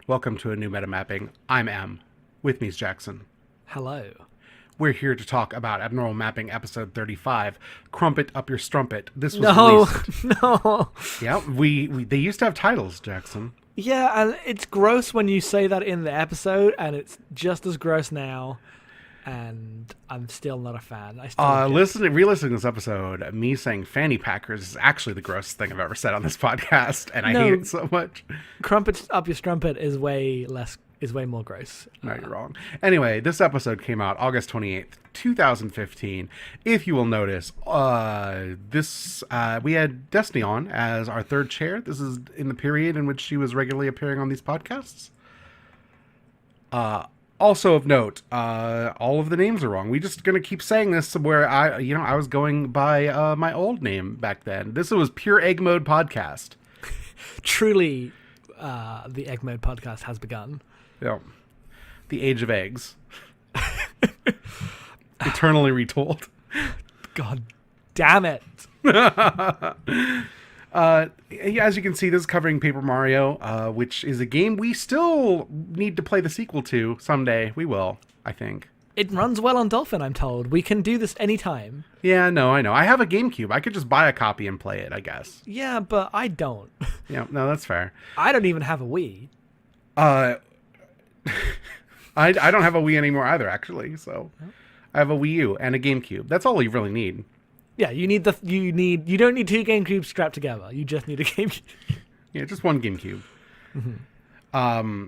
Welcome to a new meta mapping. I'm Em. With me is Jackson. Hello. We're here to talk about Abnormal Mapping episode 35, Crumpet Up Your Strumpet. This was No, released. no. Yeah, they used to have titles, Jackson. Yeah, and it's gross when you say that in the episode, and it's just as gross now. And I'm still not a fan. Re-listening to this episode, me saying fanny packers is actually the grossest thing I've ever said on this podcast, and I hate it so much. Crumpet Up Your Strumpet is way more gross. No, you're wrong. Anyway, this episode came out August 28th, 2015. If you will notice, we had Destiny on as our third chair. This is in the period in which she was regularly appearing on these podcasts. Also of note, all of the names are wrong. We're just going to keep saying this where I was going by my old name back then. This was Pure Egg Mode Podcast. Truly, the Egg Mode Podcast has begun. Yeah. The Age of Eggs. Eternally retold. God damn it. As you can see, this is covering Paper Mario, which is a game we still need to play the sequel to someday. We will, I think. It runs well on Dolphin, I'm told. We can do this anytime. Yeah, no, I know. I have a GameCube. I could just buy a copy and play it, I guess. Yeah, but I don't. Yeah, no, that's fair. I don't even have a Wii. I don't have a Wii anymore either, actually. So I have a Wii U and a GameCube. That's all you really need. Yeah, you don't need two GameCubes strapped together. You just need a GameCube. Yeah, just one GameCube. Mm-hmm.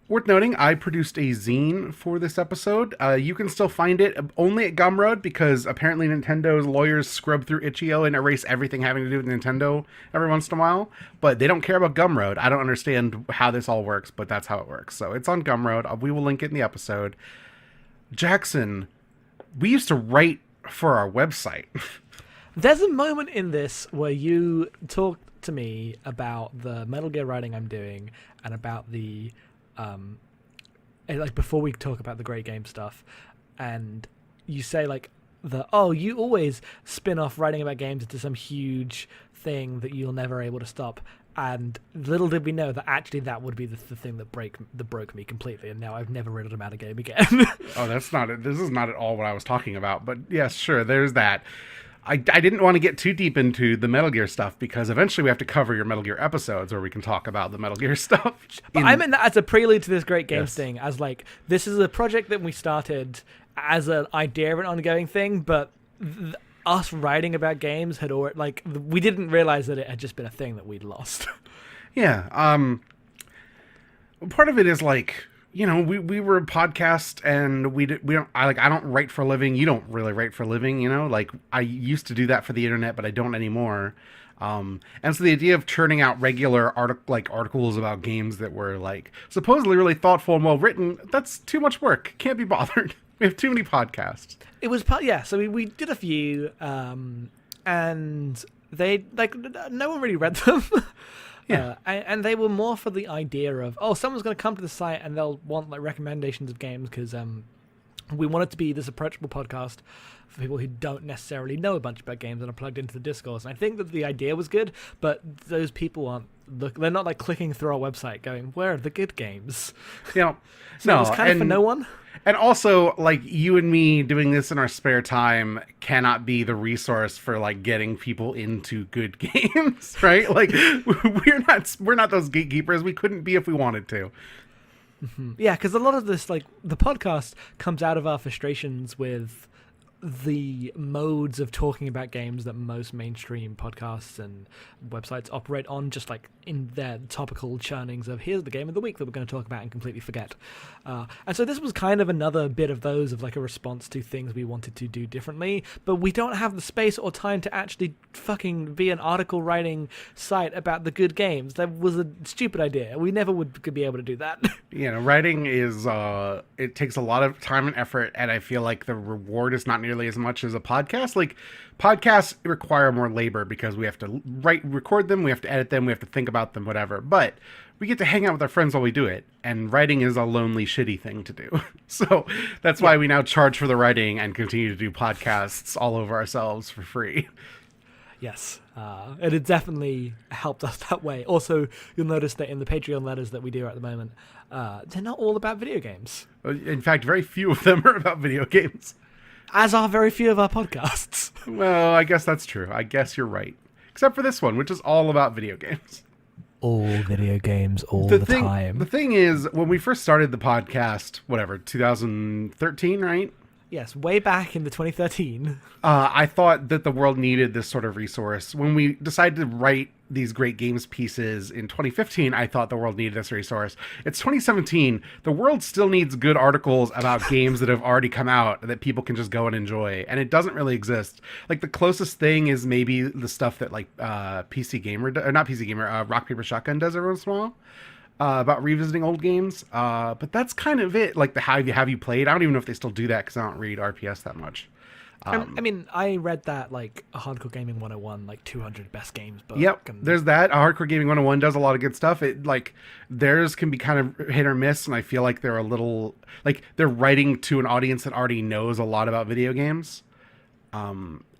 Worth noting, I produced a zine for this episode. You can still find it only at Gumroad because apparently Nintendo's lawyers scrub through Itch.io and erase everything having to do with Nintendo every once in a while. But they don't care about Gumroad. I don't understand how this all works, but that's how it works. So it's on Gumroad. We will link it in the episode. Jackson, we used to write for our website. There's a moment in this where you talk to me about the Metal Gear writing I'm doing and about the before we talk about the great game stuff, and you say you always spin off writing about games into some huge thing that you're never able to stop. And little did we know that actually that would be the thing that broke me completely, and now I've never written about a game again. Oh, that's not it. This is not at all what I was talking about. But yes, sure, there's that. I didn't want to get too deep into the Metal Gear stuff because eventually we have to cover your Metal Gear episodes where we can talk about the Metal Gear stuff. But I meant that as a prelude to this great games thing, as this is a project that we started as an idea of an ongoing thing, but us writing about games had already, we didn't realize that it had just been a thing that we'd lost. Yeah. Part of it is we were a podcast and I don't write for a living. You don't really write for a living, I used to do that for the internet, but I don't anymore. And so the idea of churning out regular articles about games that were supposedly really thoughtful and well written, that's too much work. Can't be bothered. We have too many podcasts. It was so we did a few, and they no one really read them. Yeah, and they were more for the idea of someone's going to come to the site and they'll want recommendations of games because we want it to be this approachable podcast for people who don't necessarily know a bunch about games and are plugged into the discourse. And I think that the idea was good, but those people they're not clicking through our website going, where are the good games? So no, it was kind of for no one. And also, you and me doing this in our spare time cannot be the resource for getting people into good games, right? We're not those gatekeepers. We couldn't be if we wanted to. Mm-hmm. Yeah, because a lot of this, the podcast comes out of our frustrations with the modes of talking about games that most mainstream podcasts and websites operate on, just in their topical churnings of here's the game of the week that we're going to talk about and completely forget. And so this was kind of another bit of those of a response to things we wanted to do differently, but we don't have the space or time to actually fucking be an article writing site about the good games. That was a stupid idea. We never could be able to do that. Writing is it takes a lot of time and effort, and I feel like the reward is not nearly as much as a podcast. Podcasts require more labor because we have to record them, we have to edit them, we have to think about them, whatever. But we get to hang out with our friends while we do it, and writing is a lonely, shitty thing to do. So that's why we now charge for the writing and continue to do podcasts all over ourselves for free. Yes, and it definitely helped us that way. Also, you'll notice that in the Patreon letters that we do at the moment, they're not all about video games. In fact, very few of them are about video games. As are very few of our podcasts. Well, I guess that's true. I guess you're right. Except for this one, which is all about video games. All video games, all the time. The thing is, when we first started the podcast, 2013, right? Yes, way back in the 2013. I thought that the world needed this sort of resource. When we decided to write these great games pieces in 2015, I thought the world needed this resource. It's 2017. The world still needs good articles about games that have already come out that people can just go and enjoy. And it doesn't really exist. Like, the closest thing is maybe the stuff that, like, PC Gamer, or not PC Gamer, Rock, Paper, Shotgun does every once in a while. About revisiting old games, but that's kind of it. Like the have you played? I don't even know if they still do that because I don't read RPS that much. I mean, I read that like a Hardcore Gaming 101, like 200 best games book. Yep, there's that. Hardcore Gaming 101 does a lot of good stuff. It like theirs can be kind of hit or miss, and I feel like they're a little like they're writing to an audience that already knows a lot about video games.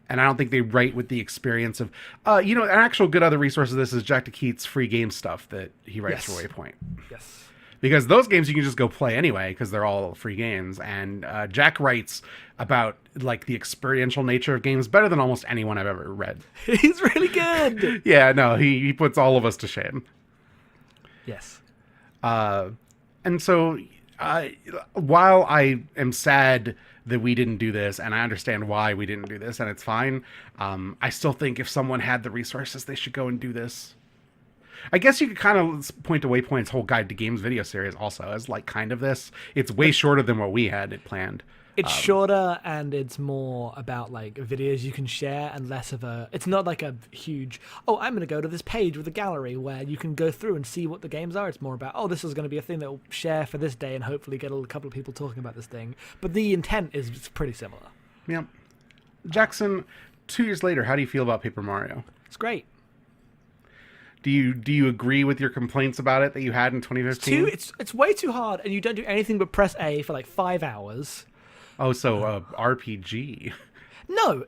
And I don't think they write with the experience of, an actual good other resource of this is Jack DeKeat's free game stuff that he writes for Waypoint. Yes. Because those games you can just go play anyway because they're all free games. And Jack writes about like the experiential nature of games better than almost anyone I've ever read. He's really good. Yeah, no, he puts all of us to shame. Yes. And so while I am sad that we didn't do this, and I understand why we didn't do this, and it's fine, I still think if someone had the resources, they should go and do this. I guess you could kind of point to Waypoint's whole Guide to Games video series also as like kind of this. It's way shorter than what we had it planned. It's shorter and it's more about like videos you can share and less of a... It's not like a huge, I'm going to go to this page with a gallery where you can go through and see what the games are. It's more about, this is going to be a thing that we'll share for this day and hopefully get a couple of people talking about this thing. But the intent is pretty similar. Yep. Jackson, 2 years later, how do you feel about Paper Mario? It's great. Do you agree with your complaints about it that you had in 2015? It's way too hard and you don't do anything but press A for like 5 hours. Oh, so RPG. No.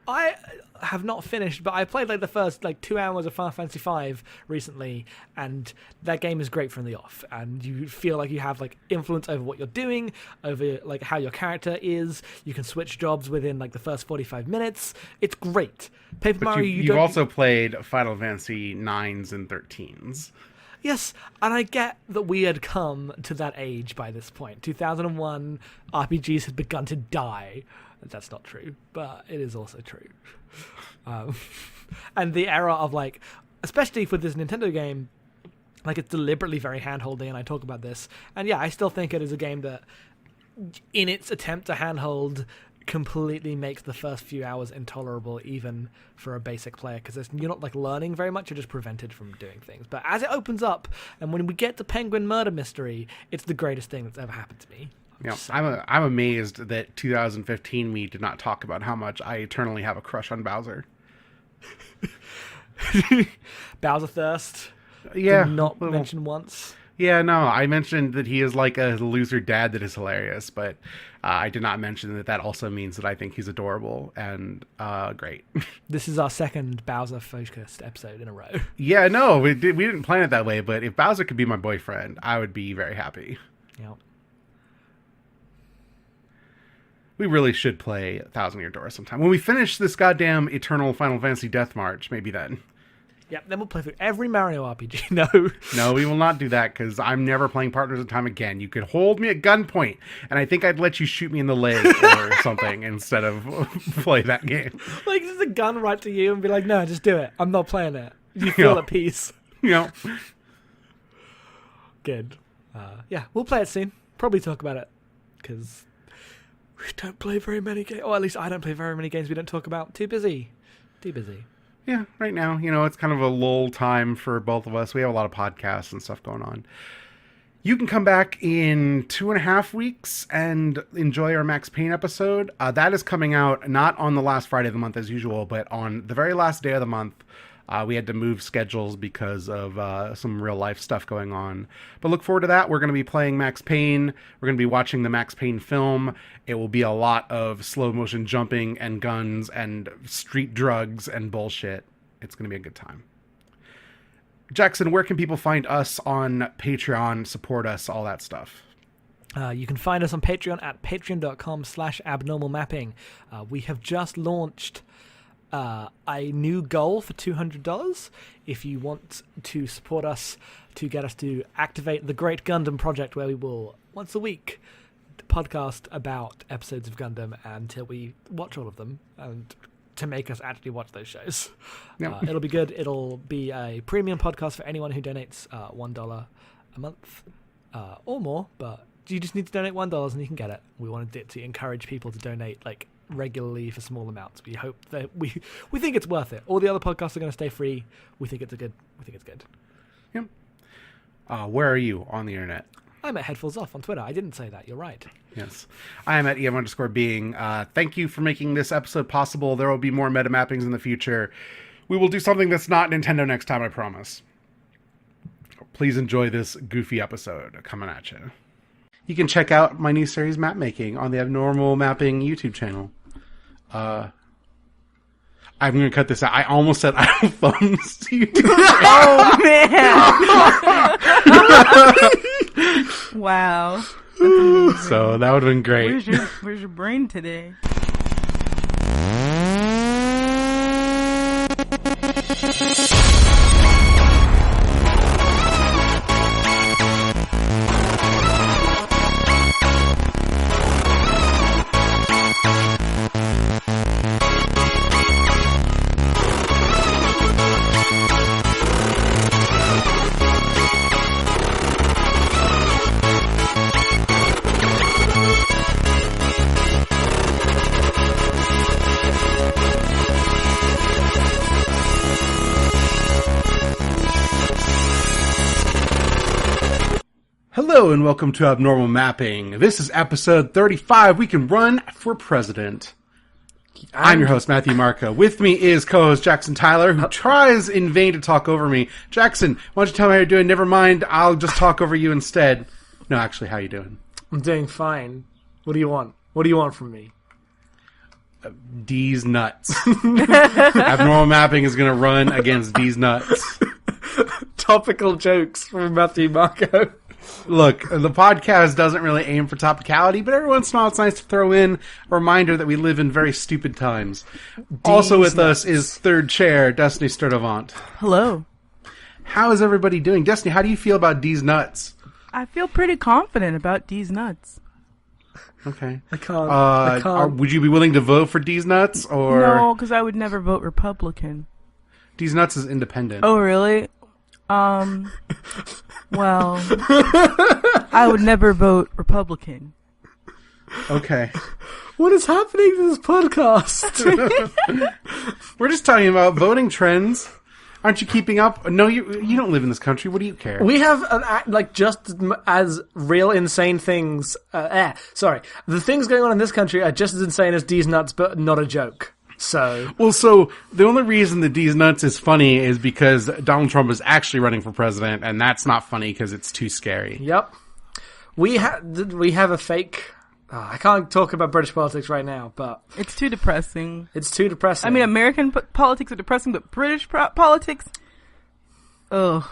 I have not finished, but I played like the first 2 hours of Final Fantasy V recently, and that game is great from the off. And you feel like you have like influence over what you're doing, over like how your character is. You can switch jobs within like the first 45 minutes. It's great. Paper Mario. You've also played Final Fantasy 9s and 13s. Yes, and I get that we had come to that age by this point. 2001, RPGs had begun to die. That's not true, but it is also true. And the era of like, especially for this Nintendo game, like it's deliberately very hand-holding, and I talk about this. And yeah, I still think it is a game that, in its attempt to handhold, completely makes the first few hours intolerable even for a basic player because you're not like learning very much, you're just prevented from doing things. But as it opens up and when we get to Penguin Murder Mystery, it's the greatest thing that's ever happened to me. I'm amazed that 2015 we did not talk about how much I eternally have a crush on Bowser. Bowser Thirst. Yeah, not mentioned once. Yeah, no, I mentioned that he is like a loser dad that is hilarious, but I did not mention that also means that I think he's adorable and great. This is our second Bowser-focused episode in a row. Yeah, no, we didn't plan it that way, but if Bowser could be my boyfriend, I would be very happy. Yeah. We really should play 1,000 Year Door sometime. When we finish this goddamn Eternal Final Fantasy Death March, maybe then. Yeah, then we'll play through every Mario RPG. No, we will not do that because I'm never playing Partners in Time again. You could hold me at gunpoint, and I think I'd let you shoot me in the leg or something instead of play that game. Like, just a gun right to you and be like, no, just do it. I'm not playing it. You feel at peace. Good. Yeah, we'll play it soon. Probably talk about it because we don't play very many games. Or at least I don't play very many games we don't talk about. Too busy. Yeah, right now, it's kind of a lull time for both of us. We have a lot of podcasts and stuff going on. You can come back in 2.5 weeks and enjoy our Max Payne episode. That is coming out not on the last Friday of the month as usual, but on the very last day of the month. We had to move schedules because of some real life stuff going on. But look forward to that. We're going to be playing Max Payne. We're going to be watching the Max Payne film. It will be a lot of slow motion jumping and guns and street drugs and bullshit. It's going to be a good time. Jackson, where can people find us on Patreon, support us, all that stuff? You can find us on Patreon at patreon.com/abnormalmapping. We have just launched a new goal for $200. If you want to support us to get us to activate the Great Gundam Project, where we will, once a week, podcast about episodes of Gundam until we watch all of them, and to make us actually watch those shows. Yep. It'll be good. It'll be a premium podcast for anyone who donates $1 a month or more, but you just need to donate $1 and you can get it. We wanted it to encourage people to donate like regularly for small amounts. We hope that we think it's worth it. All the other podcasts are going to stay free. We think it's good. Yep. Where are you on the internet? I'm at Headfuls Off on Twitter. I didn't say that. You're right. Yes. I am at EM_being. Thank you for making this episode possible. There will be more meta mappings in the future. We will do something that's not Nintendo next time, I promise. Please enjoy this goofy episode coming at you. You can check out my new series, Map Making, on the Abnormal Mapping YouTube channel. I'm going to cut this out. I almost said I have thumbs. Oh, man. Wow. So that would have been great. Where's your brain today? Hello and welcome to Abnormal Mapping. This is episode 35. We can run for president. I'm your host, Matthew Marco. With me is co-host Jackson Tyler, who tries in vain to talk over me. Jackson, why don't you tell me how you're doing? Never mind, I'll just talk over you instead. No, actually, how you doing? I'm doing fine. What do you want? What do you want from me? D's nuts. Abnormal Mapping is going to run against D's nuts. Topical jokes from Matthew Marco. Look, the podcast doesn't really aim for topicality, but every once in a while it's nice to throw in a reminder that we live in very stupid times. Also with us is third chair, Destiny Sturdivant. Hello. How is everybody doing? Destiny, how do you feel about D's nuts? I feel pretty confident about D's nuts. Okay. I can't. Would you be willing to vote for D's nuts? Or No, because I would never vote Republican. D's nuts is independent. Oh, really? Well, I would never vote Republican. Okay. What is happening to this podcast? We're just talking about voting trends. Aren't you keeping up? No, you don't live in this country. What do you care? We have just as real insane things. The things going on in this country are just as insane as D's nuts, but not a joke. So the only reason the D's nuts is funny is because Donald Trump is actually running for president, and that's not funny because it's too scary. Yep. We have a fake. I can't talk about British politics right now, but It's too depressing. it's too depressing. I mean, American politics are depressing, but British politics... Ugh.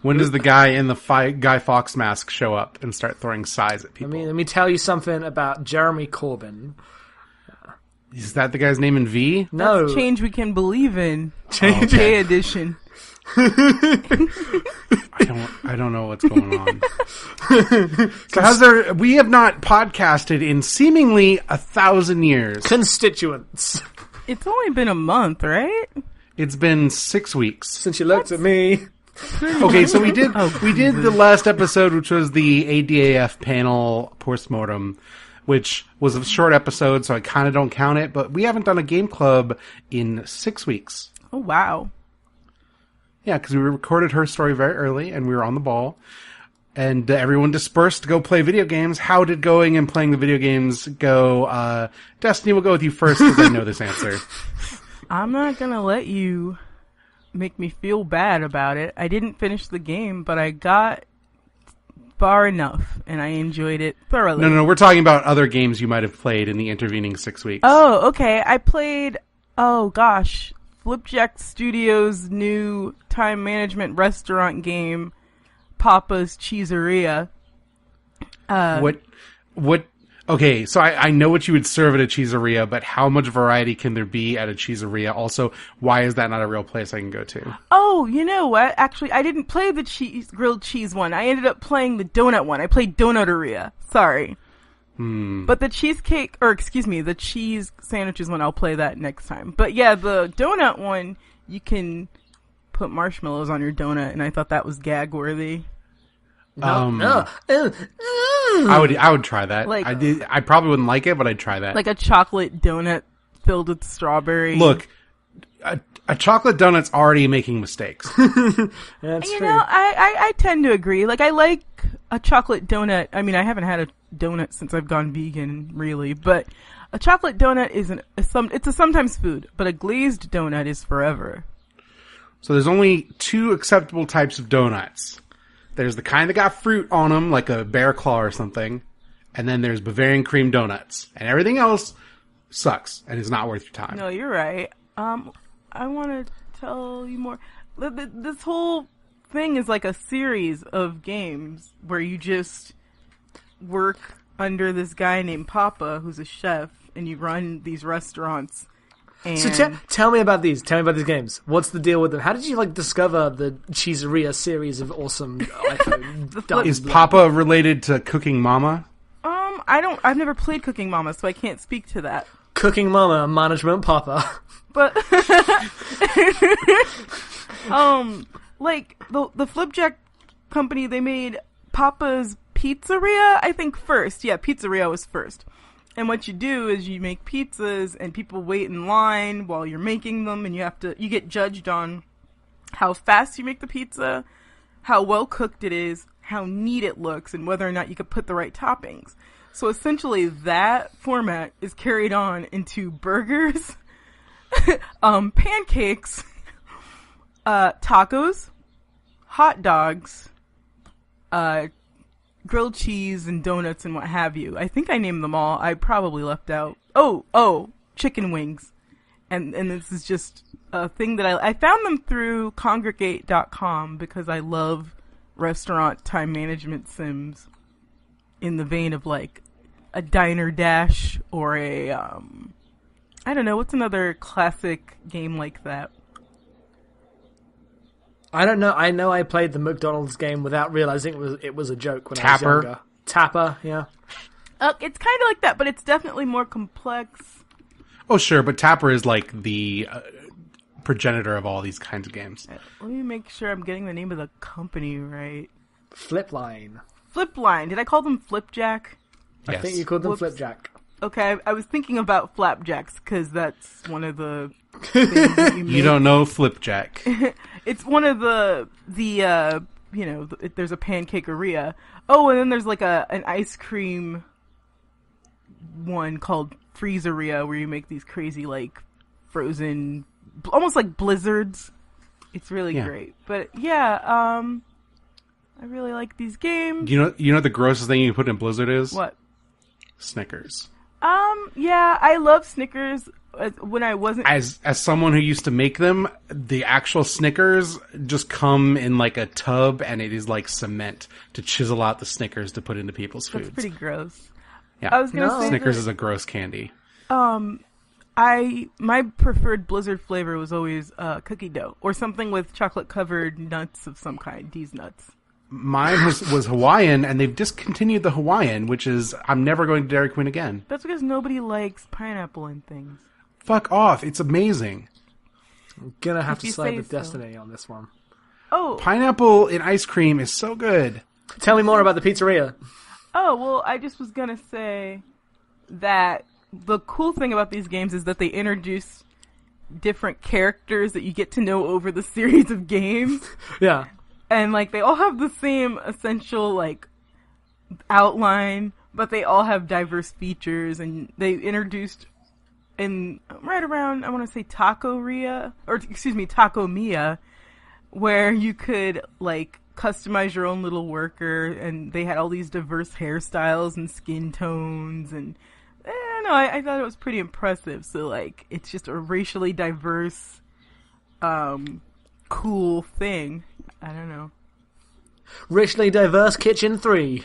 When does the guy in the Guy Fawkes mask show up and start throwing size at people? let me tell you something about Jeremy Corbyn. Is that the guy's name in V? No. That's change we can believe in. Change J edition. I don't know what's going on. So we have not podcasted in seemingly 1,000 years. Constituents. It's only been a month, right? It's been 6 weeks. Since you looked at me. Okay, so we did the last episode, which was the ADAF panel postmortem, which was a short episode, so I kind of don't count it, but we haven't done a game club in 6 weeks. Oh, wow. Yeah, because we recorded her story very early, and we were on the ball, and everyone dispersed to go play video games. How did going and playing the video games go? Destiny, we'll go with you first, because I know this answer. I'm not going to let you make me feel bad about it. I didn't finish the game, but I got far enough, and I enjoyed it thoroughly. No. We're talking about other games you might have played in the intervening 6 weeks. Oh, okay. I played, Flipjack Studios' new time management restaurant game, Papa's Cheeseria. What? Okay, so I know what you would serve at a cheeseria, but how much variety can there be at a cheeseria? Also, why is that not a real place I can go to? Oh, you know what? Actually, I didn't play the grilled cheese one. I ended up playing the donut one. I played Donuteria. Sorry. But the the cheese sandwiches one, I'll play that next time. But yeah, the donut one, you can put marshmallows on your donut, and I thought that was gag worthy. I would try that. I probably wouldn't like it, but I'd try that. Like a chocolate donut filled with strawberry. Look, a chocolate donut's already making mistakes. That's you true. know, I tend to agree. Like, I like a chocolate donut. I mean, I haven't had a donut since I've gone vegan, really. But a chocolate donut it's a sometimes food, but a glazed donut is forever. So there's only 2 acceptable types of donuts. There's the kind that got fruit on them, like a bear claw or something. And then there's Bavarian cream donuts. And everything else sucks and is not worth your time. No, you're right. I want to tell you more. This whole thing is like a series of games where you just work under this guy named Papa, who's a chef, and you run these restaurants. And So tell me about these. Tell me about these games. What's the deal with them? How did you discover the Cheeseria series of awesome? Is Papa related to Cooking Mama? I've never played Cooking Mama, so I can't speak to that. Cooking Mama, Management Papa? But the Flipjack company, they made Papa's Pizzeria, I think, first. Yeah, Pizzeria was first. And what you do is you make pizzas, and people wait in line while you're making them, and you get judged on how fast you make the pizza, how well cooked it is, how neat it looks, and whether or not you could put the right toppings. So essentially, that format is carried on into burgers, pancakes, tacos, hot dogs, grilled cheese and donuts and what have you. I think I named them all. I probably left out. Oh, chicken wings. And this is just a thing that I found them through congregate.com because I love restaurant time management sims in the vein of like a Diner Dash or a I don't know, what's another classic game like that? I don't know. I know I played the McDonald's game without realizing it was a joke when I was Tapper. younger. Tapper, yeah. It's kind of like that, but it's definitely more complex. Oh, sure, but Tapper is like the progenitor of all these kinds of games. Let me make sure I'm getting the name of the company right. Flipline. Flipline. Did I call them Flipjack? I Yes. think you called them Whoops. Flipjack. Okay, I was thinking about flapjacks because that's one of the things that you make. You don't know Flipjack. It's one of the there's a pancakeria. Oh, and then there's like an ice cream one called Freezeria where you make these crazy like frozen, almost like blizzards. It's really great. But yeah, I really like these games. You know the grossest thing you can put in Blizzard is? What? Snickers. Yeah, I love Snickers. When I wasn't As someone who used to make them, the actual Snickers just come in like a tub, and it is like cement to chisel out the Snickers to put into people's foods. That's pretty gross. Yeah, I was gonna say Snickers that- is a gross candy. My preferred Blizzard flavor was always cookie dough or something with chocolate covered nuts of some kind. These nuts. Mine was Hawaiian, and they've discontinued the Hawaiian, which is I'm never going to Dairy Queen again. That's because nobody likes pineapple and things. Fuck off! It's amazing. I'm gonna have If to you side say with so. Destiny on this one. Oh, Pineapple in ice cream is so good. Tell me more about the pizzeria. well, I just was gonna say that the cool thing about these games is that they introduce different characters that you get to know over the series of games. Yeah. And, like, they all have the same essential, like, outline, but they all have diverse features, and they introduced in right around, I want to say Taco Mia, where you could like customize your own little worker, and they had all these diverse hairstyles and skin tones, and I don't know, I thought it was pretty impressive. So like, it's just a racially diverse, cool thing. I don't know. Racially diverse kitchen 3.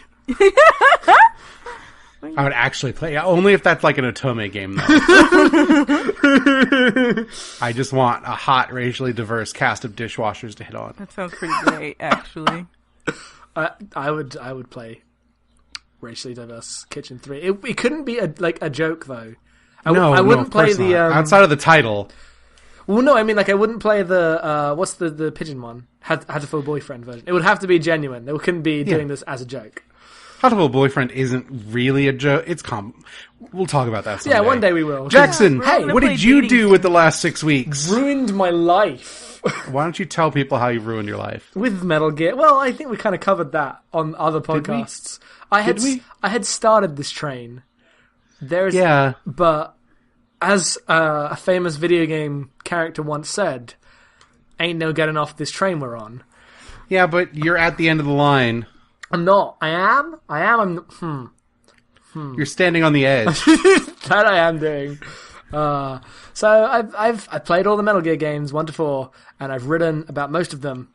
I would actually play, only if that's like an Otome game, though. I just want a hot, racially diverse cast of dishwashers to hit on. That sounds pretty great, actually. I would play racially diverse kitchen 3. It couldn't be a joke though. I wouldn't play the outside of the title. Well, no, I mean like I wouldn't play the what's the pigeon one? Hatterful boyfriend version. It would have to be genuine. They couldn't be doing this as a joke. Hatterful boyfriend isn't really a joke. It's We'll talk about that someday. Yeah, one day we will. Jackson, hey, what did you do with the last 6 weeks? Ruined my life. Why don't you tell people how you ruined your life? With Metal Gear. Well, I think we kind of covered that on other podcasts. I had started this train. But as a famous video game character once said, ain't no getting off this train we're on. Yeah, but you're at the end of the line. I'm not. I am. You're standing on the edge. That I am doing. So I've played all the Metal Gear games 1 to 4, and I've written about most of them,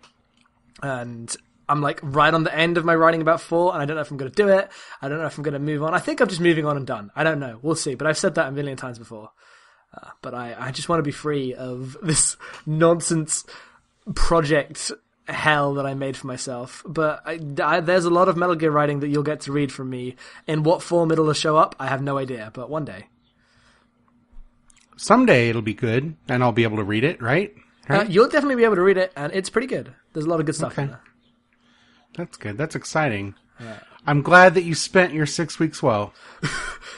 and I'm like right on the end of my writing about 4, and I don't know if I'm going to do it. I don't know if I'm going to move on. I think I'm just moving on and done. I don't know. We'll see. But I've said that a million times before. But I just want to be free of this nonsense project hell that I made for myself. But there's a lot of Metal Gear writing that you'll get to read from me. In what form it'll show up, I have no idea. But one day. Someday it'll be good, and I'll be able to read it, right? You'll definitely be able to read it, and it's pretty good. There's a lot of good stuff in there. That's good. That's exciting. I'm glad that you spent your 6 weeks well.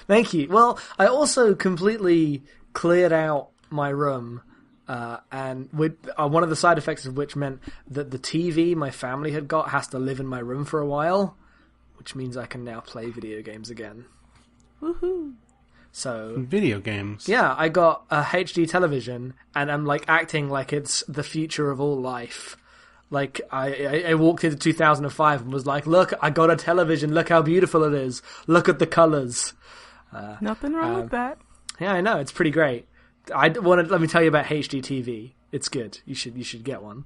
Thank you. Well, I also completely cleared out my room, and with one of the side effects of which meant that the TV my family had got has to live in my room for a while, which means I can now play video games again. Woohoo! So video games. Yeah, I got a HD television, and I'm like acting like it's the future of all life. Like I walked into 2005 and was like, "Look, I got a television. Look how beautiful it is. Look at the colors." Nothing wrong with that. Yeah, I know, it's pretty great. Let me tell you about HD TV. It's good. You should get one.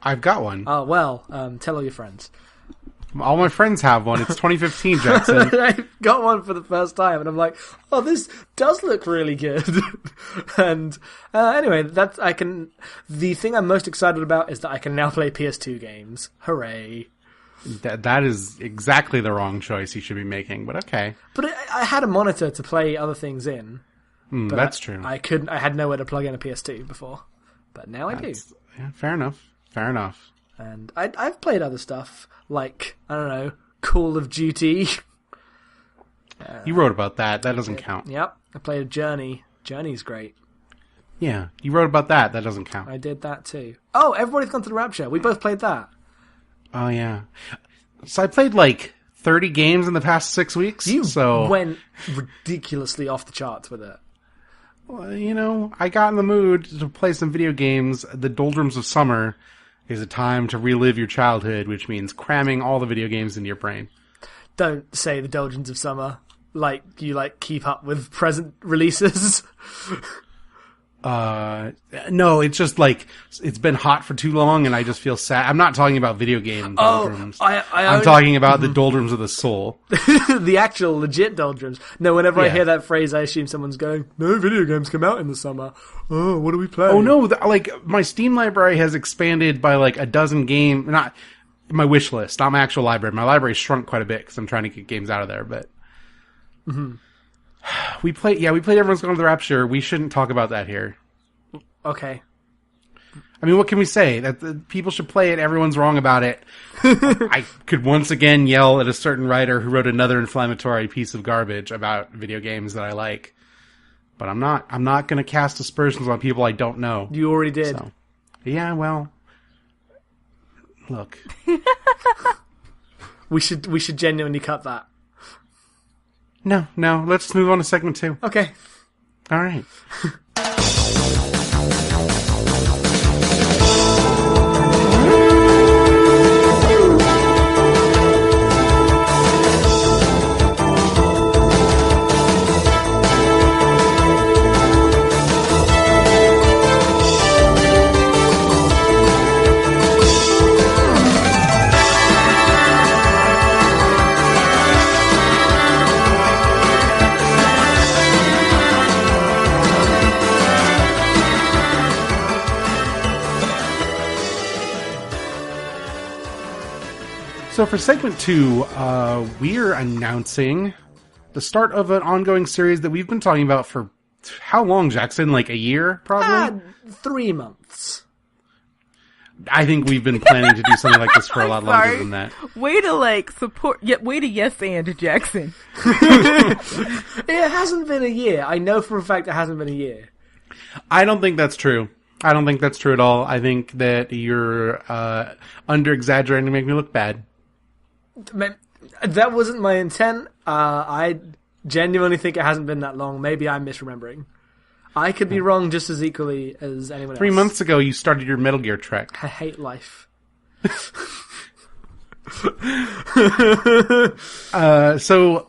I've got one. Oh well, tell all your friends. All my friends have one. It's 2015, Jackson. I got one for the first time, and I'm like, "Oh, this does look really good." And anyway, the thing I'm most excited about is that I can now play PS2 games. Hooray! That is exactly the wrong choice you should be making, but okay. But I had a monitor to play other things in. That's true. I had nowhere to plug in a PS2 before, but now I do. Yeah, fair enough. Fair enough. And I've played other stuff, like, I don't know, Call of Duty. You wrote about that. That doesn't count. Yep. I played Journey. Journey's great. Yeah, you wrote about that. That doesn't count. I did that too. Oh, Everybody's Gone to the Rapture. We both played that. Oh, yeah. So I played like 30 games in the past 6 weeks. You went ridiculously off the charts with it. Well, you know, I got in the mood to play some video games. The doldrums of summer is a time to relive your childhood, which means cramming all the video games into your brain. Don't say the doldrums of summer like you keep up with present releases. No, it's just like it's been hot for too long, and I just feel sad. I'm not talking about video game doldrums. I'm talking about the doldrums of the soul. The actual legit doldrums. No, whenever I hear that phrase, I assume someone's going, "No video games come out in the summer. Oh, what do we play?" Oh no, my Steam library has expanded by like a dozen games. Not my wish list, not my actual library. My library shrunk quite a bit because I'm trying to get games out of there. But we played Everyone's Gone to the Rapture. We shouldn't talk about that here. Okay. I mean, what can we say? That people should play it. Everyone's wrong about it. I could once again yell at a certain writer who wrote another inflammatory piece of garbage about video games that I like. But I'm not going to cast aspersions on people I don't know. You already did. So, yeah, well, look. We should genuinely cut that. No. Let's move on to segment 2. Okay. All right. So for segment 2, we're announcing the start of an ongoing series that we've been talking about for how long, Jackson? Like a year, probably? 3 months. I think we've been planning to do something like this for a lot longer Sorry. than that. Way to support. Way to yes and Jackson. It hasn't been a year. I know for a fact it hasn't been a year. I don't think that's true. I don't think that's true at all. I think that you're under-exaggerating to make me look bad. Man, that wasn't my intent. I genuinely think it hasn't been that long. Maybe I'm misremembering. I could be wrong just as equally as anyone else. 3 months ago, you started your Metal Gear trek. I hate life. So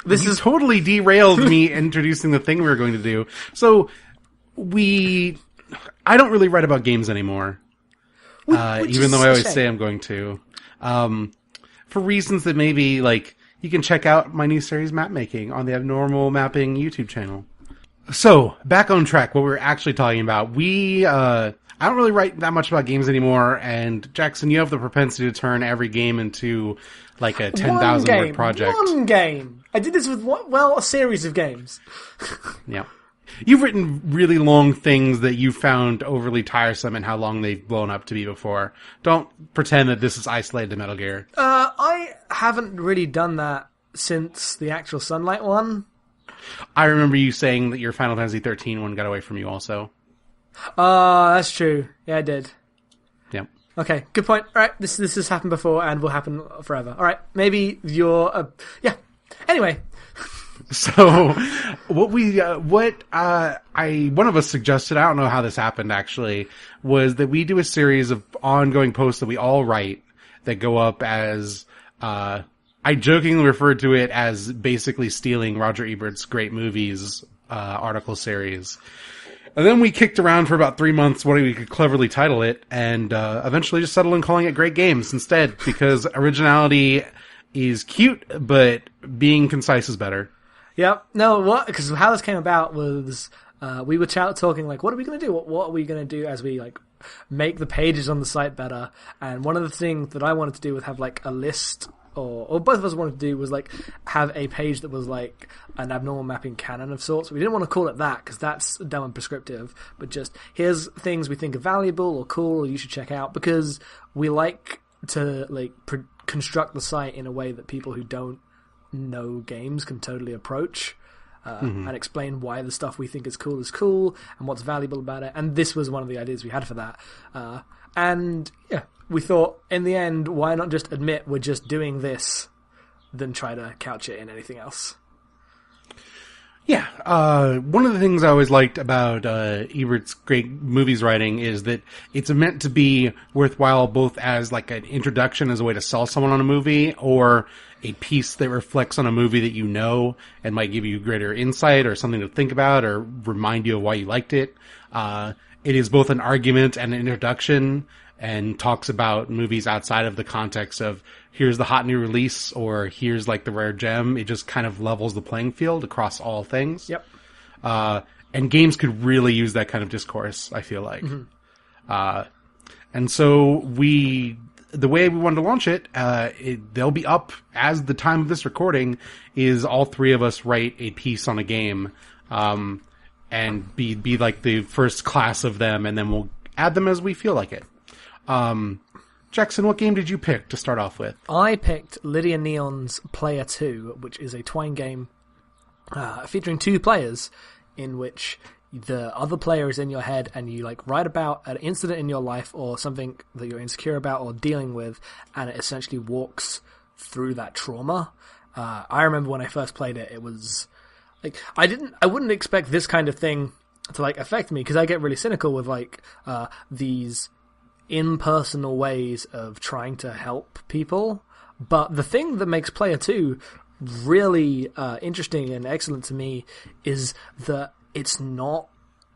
This you is totally derailed me introducing the thing we were going to do. So I don't really write about games anymore, which even is though I a always shame. say I'm going to. For reasons that maybe, you can check out my new series Map Making on the Abnormal Mapping YouTube channel. So, back on track, what we're actually talking about. I don't really write that much about games anymore, and Jackson, you have the propensity to turn every game into, a 10,000 word project. One game. I did this with, a series of games. Yeah. You've written really long things that you found overly tiresome and how long they've blown up to be before. Don't pretend that this is isolated to Metal Gear. I haven't really done that since the actual Sunlight one. I remember you saying that your Final Fantasy 13 one got away from you also. That's true. Yeah, I did. Yep. Okay, good point. All right, this has happened before and will happen forever. All right, maybe you're... yeah. Anyway... So, one of us suggested, I don't know how this happened actually, was that we do a series of ongoing posts that we all write that go up as, I jokingly referred to it as basically stealing Roger Ebert's Great Movies, article series. And then we kicked around for about 3 months what we could cleverly title it, and, eventually just settled on calling it Great Games instead, because originality is cute, but being concise is better. Yep. No, because how this came about was we were talking what are we going to do? What are we going to do as we make the pages on the site better? And one of the things that I wanted to do was have a list, or both of us wanted to do was have a page that was an abnormal mapping canon of sorts. We didn't want to call it that because that's dumb and prescriptive, but just here's things we think are valuable or cool or you should check out, because we like to construct the site in a way that people who don't know games can totally approach and explain why the stuff we think is cool and what's valuable about it. And this was one of the ideas we had for that. And yeah, we thought in the end, why not just admit we're just doing this than try to couch it in anything else? Yeah, one of the things I always liked about Ebert's Great Movies writing is that it's meant to be worthwhile both as an introduction, as a way to sell someone on a movie, or a piece that reflects on a movie that you know and might give you greater insight or something to think about or remind you of why you liked it. It is both an argument and an introduction, and talks about movies outside of the context of here's the hot new release or here's the rare gem. It just kind of levels the playing field across all things. Yep. And games could really use that kind of discourse, I feel like. And so the way we wanted to launch it, they'll be up as the time of this recording is all three of us write a piece on a game, and be the first class of them, and then we'll add them as we feel like it. Jackson, what game did you pick to start off with? I picked Lydia Neon's Player 2, which is a Twine game featuring 2 players, in which the other player is in your head and you write about an incident in your life or something that you're insecure about or dealing with, and it essentially walks through that trauma. I remember when I first played it, it was like I wouldn't expect this kind of thing to like affect me, because I get really cynical with like these impersonal ways of trying to help people. But the thing that makes Player 2 really interesting and excellent to me is that it's not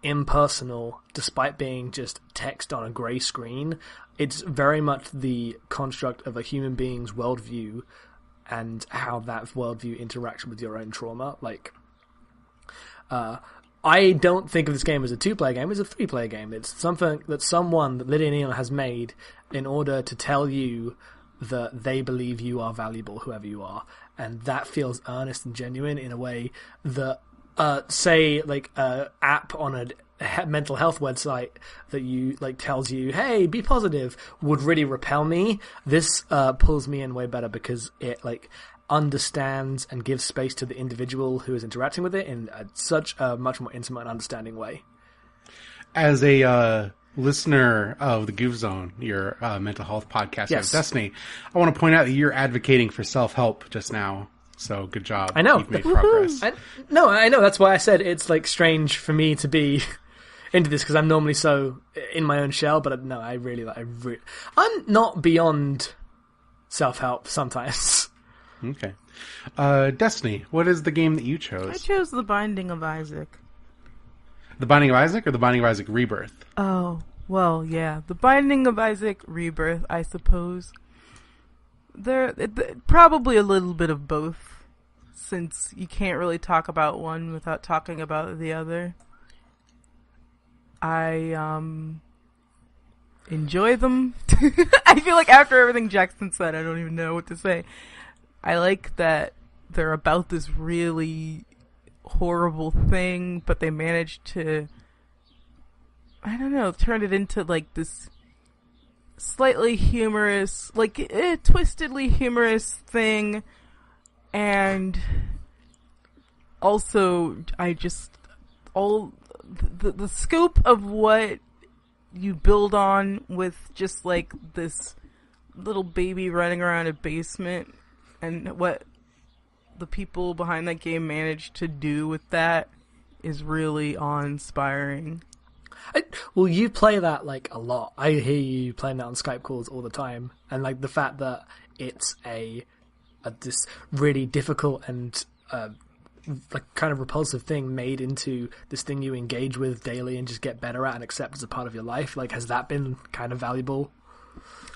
impersonal despite being just text on a grey screen. It's very much the construct of a human being's worldview and how that worldview interacts with your own trauma. Like, I don't think of this game as a 2-player game, it's a 3-player game. It's something that Lydia Neal has made in order to tell you that they believe you are valuable, whoever you are. And that feels earnest and genuine in a way that, say, like, a app on a mental health website that you, like, tells you, hey, be positive, would really repel me. This pulls me in way better because it, like, understands and gives space to the individual who is interacting with it in such a much more intimate and understanding way. As a listener of the Goof Zone, your mental health podcast, yes. Destiny, I want to point out that you're advocating for self-help just now. So good job. I know. You've made progress. I know. That's why I said it's like strange for me to be into this, because I'm normally so in my own shell. But no, I'm not beyond self-help sometimes. Okay. Destiny, what is the game that you chose? I chose The Binding of Isaac. The Binding of Isaac or The Binding of Isaac Rebirth? Oh, well, yeah. The Binding of Isaac Rebirth, I suppose. Probably a little bit of both, since you can't really talk about one without talking about the other. I enjoy them. I feel like after everything Jackson said, I don't even know what to say. I like that they're about this really horrible thing, but they managed to, I don't know, turn it into like this slightly humorous, like twistedly humorous thing. And also, the scope of what you build on with just like this little baby running around a basement, and what the people behind that game managed to do with that is really awe-inspiring. Well, you play that like a lot. I hear you playing that on Skype calls all the time, and like the fact that it's this really difficult and like kind of repulsive thing made into this thing you engage with daily and just get better at and accept as a part of your life. Like, has that been kind of valuable?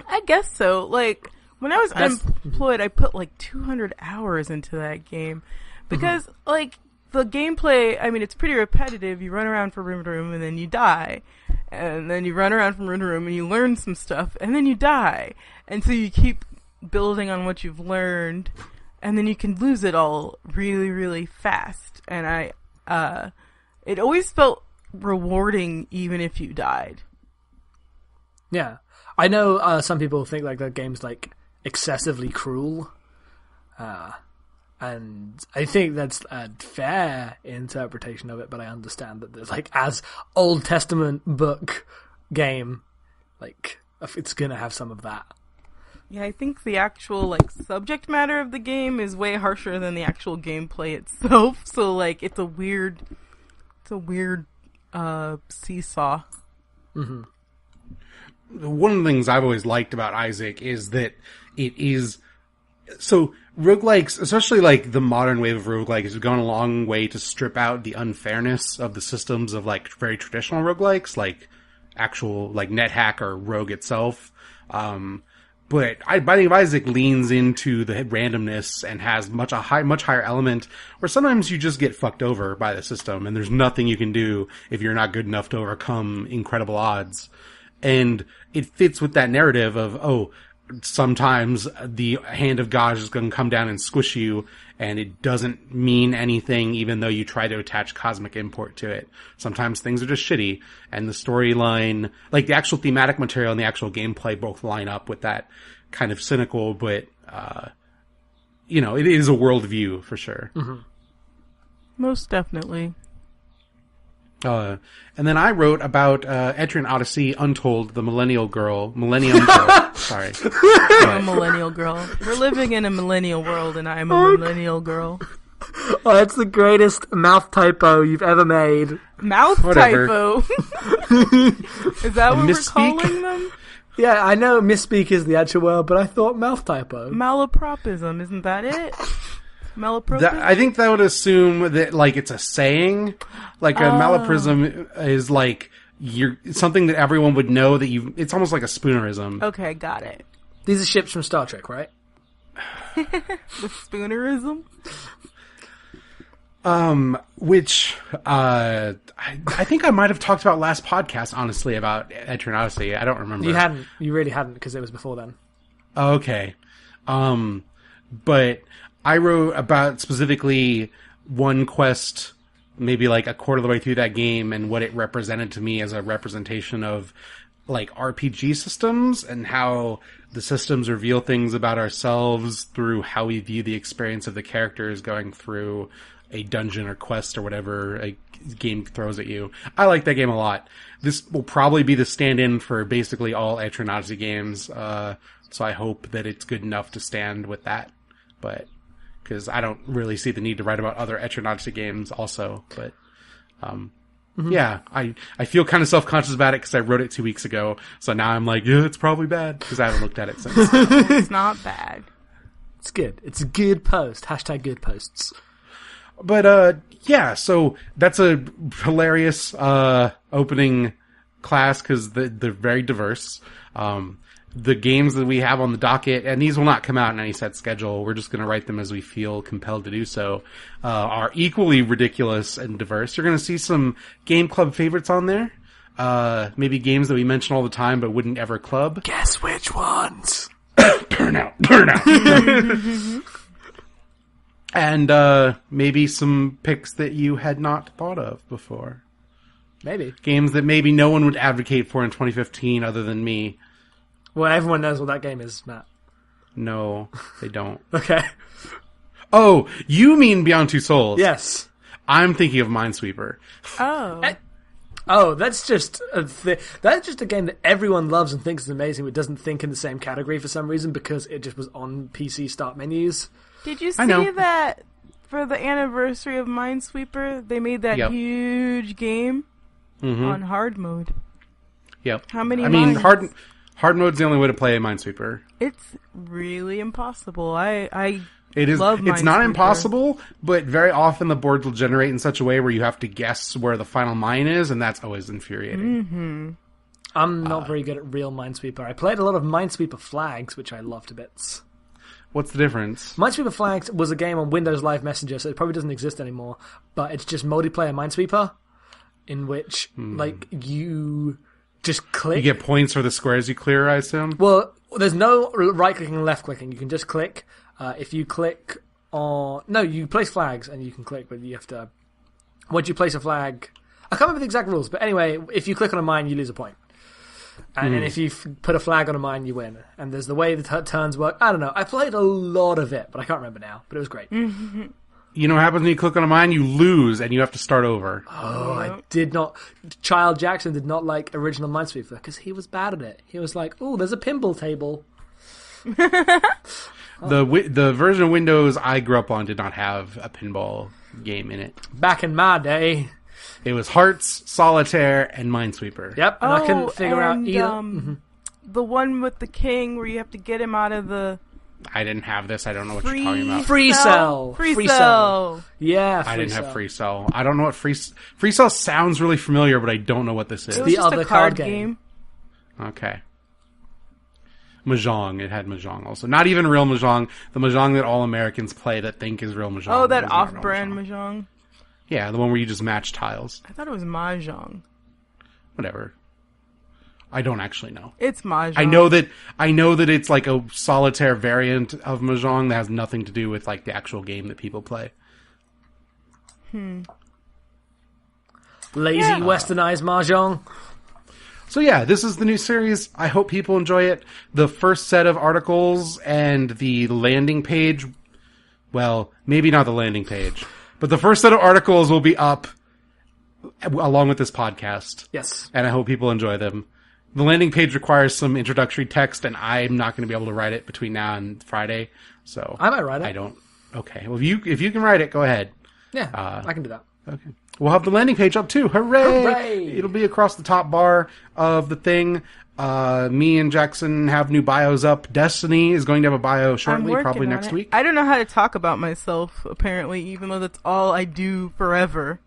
I guess so. Like, when I was unemployed, I put like 200 hours into that game because like the gameplay, I mean, it's pretty repetitive. You run around from room to room and then you die. And then you run around from room to room and you learn some stuff and then you die. And so you keep building on what you've learned, and then you can lose it all really, really fast. And it always felt rewarding even if you died. Yeah. I know some people think like that game's like excessively cruel. And I think that's a fair interpretation of it, but I understand that there's like, as Old Testament book game, like it's gonna have some of that. Yeah, I think the actual like subject matter of the game is way harsher than the actual gameplay itself. So like it's a weird seesaw. Mm-hmm. One of the things I've always liked about Isaac is that it is so roguelikes, especially like the modern wave of roguelikes, has gone a long way to strip out the unfairness of the systems of like very traditional roguelikes, like actual like NetHack or Rogue itself. But Binding of Isaac leans into the randomness and has much higher element where sometimes you just get fucked over by the system and there's nothing you can do if you're not good enough to overcome incredible odds. And it fits with that narrative of, sometimes the hand of God is going to come down and squish you, and it doesn't mean anything even though you try to attach cosmic import to it. Sometimes things are just shitty, and the storyline, like the actual thematic material and the actual gameplay both line up with that kind of cynical, but, it is a worldview for sure. Mm-hmm. Most definitely. And then I wrote about Etrian Odyssey Untold, the Millennium Girl. Sorry. I'm a millennial girl. We're living in a millennial world, and I'm a millennial girl. Oh, that's the greatest mouth typo you've ever made. Mouth Whatever. typo. Is that what we're Misspeak? calling them? Yeah, I know misspeak is the actual word, but I thought mouth typo. Malapropism, isn't that it? Malapropism? I think that would assume that, like, it's a saying. Like, a malaprism is, like, something that everyone would know that you... It's almost like a spoonerism. Okay, got it. These are ships from Star Trek, right? The spoonerism? Which, I think I might have talked about last podcast, honestly, about Etrian Odyssey. I don't remember. You hadn't. You really hadn't, because it was before then. Okay. But I wrote about specifically one quest, maybe like a quarter of the way through that game, and what it represented to me as a representation of, like, RPG systems, and how the systems reveal things about ourselves through how we view the experience of the characters going through a dungeon or quest or whatever a game throws at you. I like that game a lot. This will probably be the stand-in for basically all Etrian Odyssey games, so I hope that it's good enough to stand with that. But, because I don't really see the need to write about other Etrian Odyssey games also, but, yeah, I feel kind of self-conscious about it because I wrote it 2 weeks ago, so now I'm like, yeah, it's probably bad, because I haven't looked at it since. It's not bad. It's good. It's a good post. Hashtag good posts. But, yeah, so that's a hilarious, opening class, because they're very diverse. The games that we have on the docket, and these will not come out in any set schedule, we're just going to write them as we feel compelled to do so, are equally ridiculous and diverse. You're going to see some game club favorites on there. Maybe games that we mention all the time but wouldn't ever club. Guess which ones? Burnout. And maybe some picks that you had not thought of before. Maybe. Games that maybe no one would advocate for in 2015 other than me. Well, everyone knows what that game is, Matt. No, they don't. Okay. Oh, you mean Beyond Two Souls? Yes. I'm thinking of Minesweeper. Oh. Oh, that's just that's just a game that everyone loves and thinks is amazing, but doesn't think in the same category for some reason because it just was on PC start menus. Did you I know. see that for the anniversary of Minesweeper, they made that huge game on hard mode? Yep. How many I mean, mines? hard mode's the only way to play a Minesweeper. It's really impossible. I It is. love It's not Minesweeper. impossible, but very often the boards will generate in such a way where you have to guess where the final mine is, and that's always infuriating. I'm not very good at real Minesweeper. I played a lot of Minesweeper Flags, which I love to bits. What's the difference? Minesweeper Flags was a game on Windows Live Messenger, so it probably doesn't exist anymore, but it's just multiplayer Minesweeper, in which, like, you just click. You get points for the squares you clear, I assume? Well, there's no right-clicking and left-clicking. You can just click. If you click on... No, you place flags and you can click, but you have to... Once you place a flag... I can't remember the exact rules, but anyway, if you click on a mine, you lose a point. And if you put a flag on a mine, you win. And there's the way the turns work. I don't know. I played a lot of it, but I can't remember now. But it was great. You know what happens when you click on a mine? You lose, and you have to start over. Oh, I did not... Child Jackson did not like original Minesweeper because he was bad at it. He was like, oh, there's a pinball table. The version of Windows I grew up on did not have a pinball game in it. Back in my day. It was Hearts, Solitaire, and Minesweeper. Yep, and I couldn't figure out either. The one with the king where you have to get him out of the... I didn't have this. I don't know what you're talking about. Free Cell. Free Cell. Yeah, I didn't have Free Cell. I don't know what Free Cell sounds really familiar, but I don't know what this is. It was The just other a card card game. Okay. Mahjong. It had Mahjong also. Not even real Mahjong. The Mahjong that all Americans play that think is real Mahjong. Oh, that is not real off-brand Mahjong. Yeah, the one where you just match tiles. I thought it was Mahjong. Whatever. I don't actually know. It's Mahjong. I know that it's like a solitaire variant of Mahjong that has nothing to do with like the actual game that people play. Lazy westernized Mahjong. So yeah, this is the new series. I hope people enjoy it. The first set of articles and the landing page, well, maybe not the landing page, but the first set of articles will be up along with this podcast. Yes. And I hope people enjoy them. The landing page requires some introductory text, and I'm not going to be able to write it between now and Friday. So I might write it. I don't. Okay. Well, if you can write it, go ahead. Yeah, I can do that. Okay. We'll have the landing page up too. Hooray! Hooray! It'll be across the top bar of the thing. Me and Jackson have new bios up. Destiny is going to have a bio shortly, probably next week. I don't know how to talk about myself, apparently, even though that's all I do forever.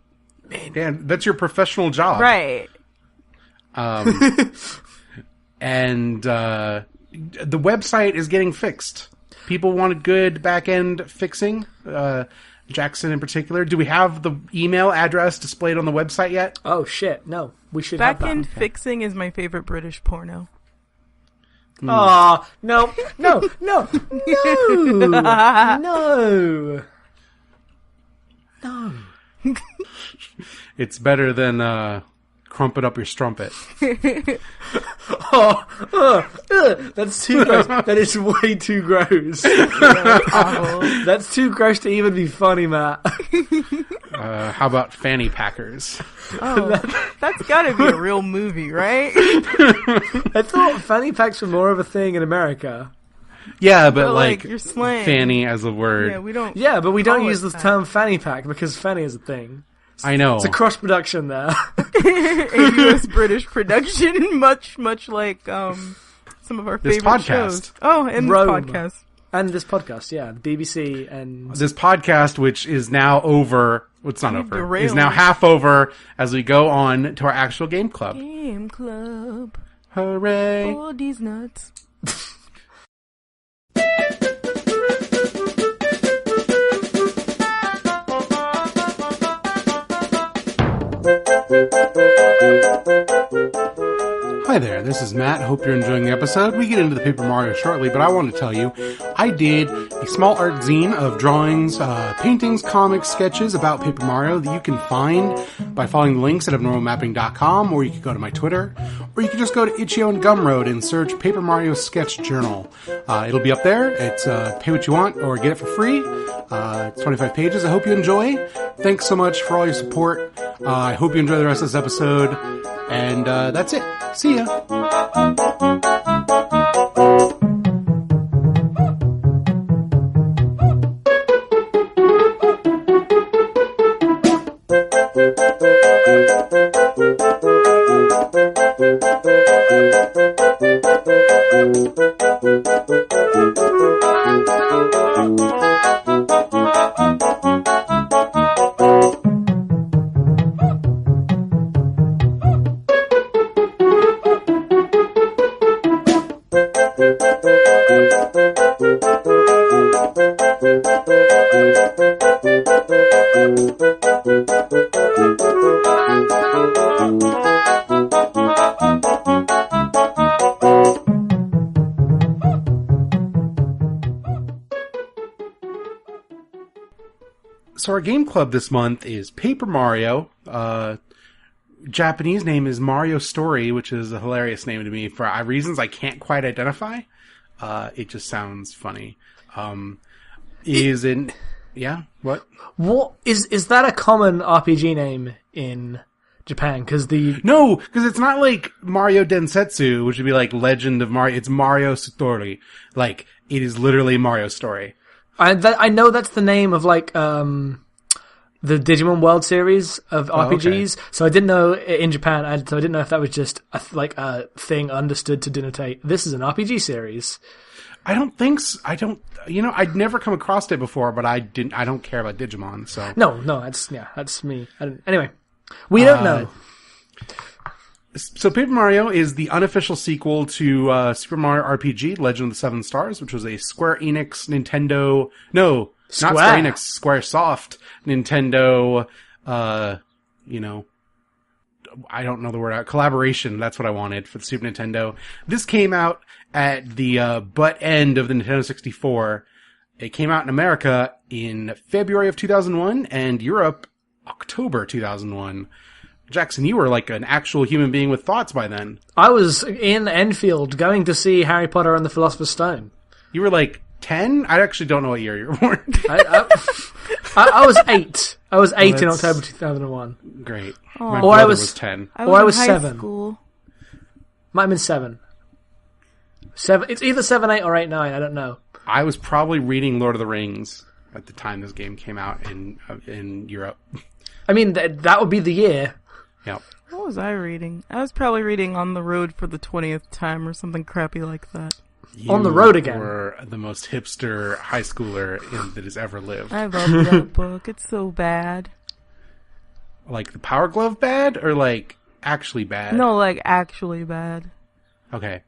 Man, Dan, that's your professional job. Right. And the website is getting fixed. People wanted good back-end fixing. Jackson in particular. Do we have the email address displayed on the website yet? Oh shit! No, we should have that. Back-end fixing is my favorite British porno. Aw, no, no, no, no, no. It's better than Crumpet Up Your Strumpet. That's too gross. That is way too gross. That's too gross to even be funny, Matt. How about Fanny Packers? Oh, that's gotta be a real movie, right? I thought fanny packs were more of a thing in America. Yeah, but like your slang. fanny as a word. Yeah, we don't. Yeah, but we don't call use it the that. term fanny pack because fanny is a thing. I know. It's a cross production there. A U.S. British production, much like some of our This favorite podcast. shows. Oh, and Rome. this podcast. And this podcast, yeah, the BBC and This podcast, which is now over, well, it's not over, derailed. is now half over as we go on to our actual game club. Game club. Hooray! All these nuts. Hi there, this is Matt. Hope you're enjoying the episode. We get into the Paper Mario shortly, but I want to tell you, I did a small art zine of drawings, paintings, comics, sketches about Paper Mario that you can find by following the links at abnormalmapping.com, or you can go to my Twitter, or you can just go to Itch.io and Gumroad and search Paper Mario Sketch Journal. It'll be up there. It's pay what you want or get it for free. It's 25 pages. I hope you enjoy. Thanks so much for all your support. I hope you enjoy the rest of this episode. And that's it. See ya. So our game club this month is Paper Mario. Japanese name is Mario Story, which is a hilarious name to me for reasons I can't quite identify. It just sounds funny. Yeah, what? what is that a common RPG name in Japan? Because No, because it's not like Mario Densetsu, which would be like Legend of Mario. It's Mario Story. Like, it is literally Mario Story. I know that's the name of like the Digimon World series of RPGs. okay. So I didn't know in Japan. So I didn't know if that was just a thing understood to denotate this is an RPG series. I don't think so. I'd never come across it before, but I don't care about Digimon, so. No, that's me. Anyway, we don't know. So Paper Mario is the unofficial sequel to Super Mario RPG, Legend of the Seven Stars, which was a Square Enix Nintendo... No, not Square Enix, Squaresoft Nintendo, I don't know the word, collaboration, that's what I wanted for the Super Nintendo. This came out at the butt end of the Nintendo 64. It came out in America in February of 2001, and Europe, October 2001. Jackson, you were like an actual human being with thoughts by then. I was in Enfield going to see Harry Potter and the Philosopher's Stone. You were like 10? I actually don't know what year you were born. I was 8. I was 8 in October 2001. Great. Oh. My Or brother I was was 10. I Or I was in high 7. School. Might have been 7. 7. It's either 7, 8, or 8, 9. I don't know. I was probably reading Lord of the Rings at the time this game came out in Europe. I mean, that would be the year. Yeah. What was I reading? I was probably reading On the Road for the 20th time or something crappy like that. On the Road Again. You were the most hipster high schooler that has ever lived. I love that book. It's so bad. Like the Power Glove bad or like actually bad? No, like actually bad. Okay.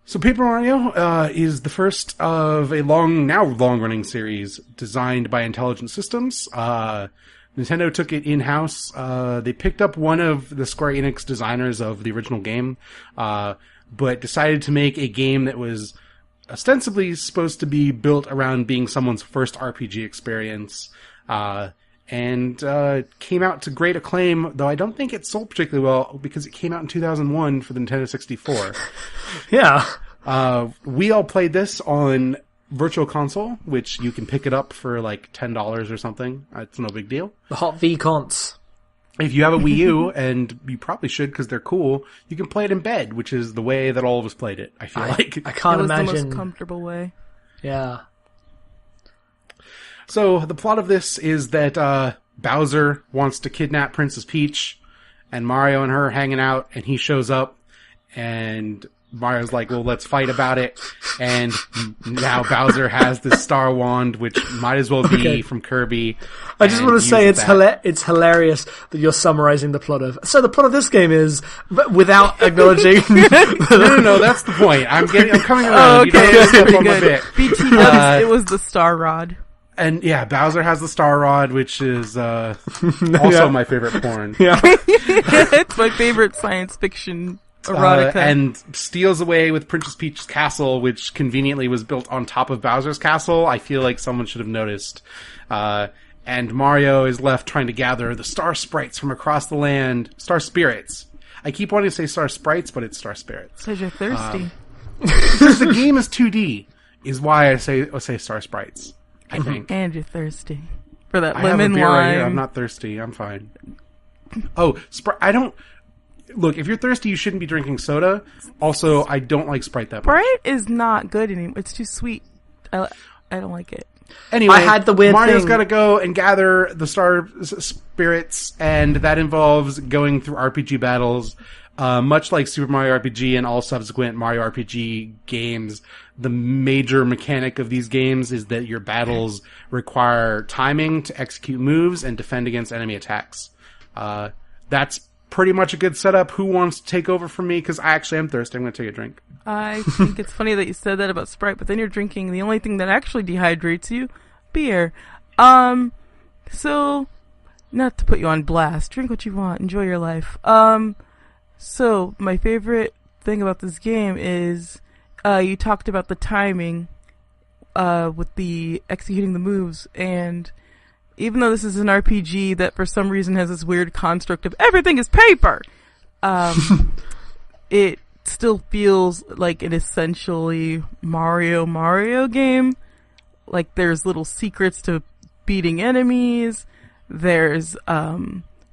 So Paper Mario is the first of a long-running series designed by Intelligent Systems. Nintendo took it in-house. They picked up one of the Square Enix designers of the original game, but decided to make a game that was ostensibly supposed to be built around being someone's first RPG experience, and came out to great acclaim, though I don't think it sold particularly well because it came out in 2001 for the Nintendo 64. Yeah. We all played this on Virtual Console, which you can pick it up for like $10 or something. It's no big deal. The Hot V cons. If you have a Wii U, and you probably should because they're cool, you can play it in bed, which is the way that all of us played it, I feel like. I can't It was imagine. the most comfortable way. Yeah. So the plot of this is that Bowser wants to kidnap Princess Peach, and Mario and her hanging out, and he shows up, and Mario's like, well, let's fight about it. And now Bowser has this star wand, which might as well be from Kirby. I just want to say it's hilarious that you're summarizing the plot of... So the plot of this game is, but without acknowledging... No, that's the point. I'm coming around. Oh, You don't okay, step pretty on my good. bit. BT noticed it was the Star Rod. And yeah, Bowser has the star rod, which is also my favorite porn. Yeah. It's my favorite science fiction erotica. And steals away with Princess Peach's castle, which conveniently was built on top of Bowser's castle. I feel like someone should have noticed. And Mario is left trying to gather the star sprites from across the land. Star spirits. I keep wanting to say star sprites, but it's star spirits. Because you're thirsty. Because the game is 2D, is why I say star sprites. I think. And you're thirsty. For that I have a lemon beer lime. right here. I'm not thirsty. I'm fine. Oh, I don't... Look, if you're thirsty, you shouldn't be drinking soda. Also, I don't like Sprite that much. Sprite is not good anymore. It's too sweet. I don't like it. Anyway, I had the weird Mario's thing. got to go and gather the star spirits, and that involves going through RPG battles. Much like Super Mario RPG and all subsequent Mario RPG games, the major mechanic of these games is that your battles require timing to execute moves and defend against enemy attacks. That's pretty much a good setup. Who wants to take over from me? Because I actually am thirsty. I'm going to take a drink. I think it's funny that you said that about Sprite, but then you're drinking the only thing that actually dehydrates you, beer. So, not to put you on blast, drink what you want, enjoy your life. So, my favorite thing about this game is, you talked about the timing, with the executing the moves, and even though this is an RPG that for some reason has this weird construct of everything is paper, it still feels like an essentially Mario game. Like there's little secrets to beating enemies, there's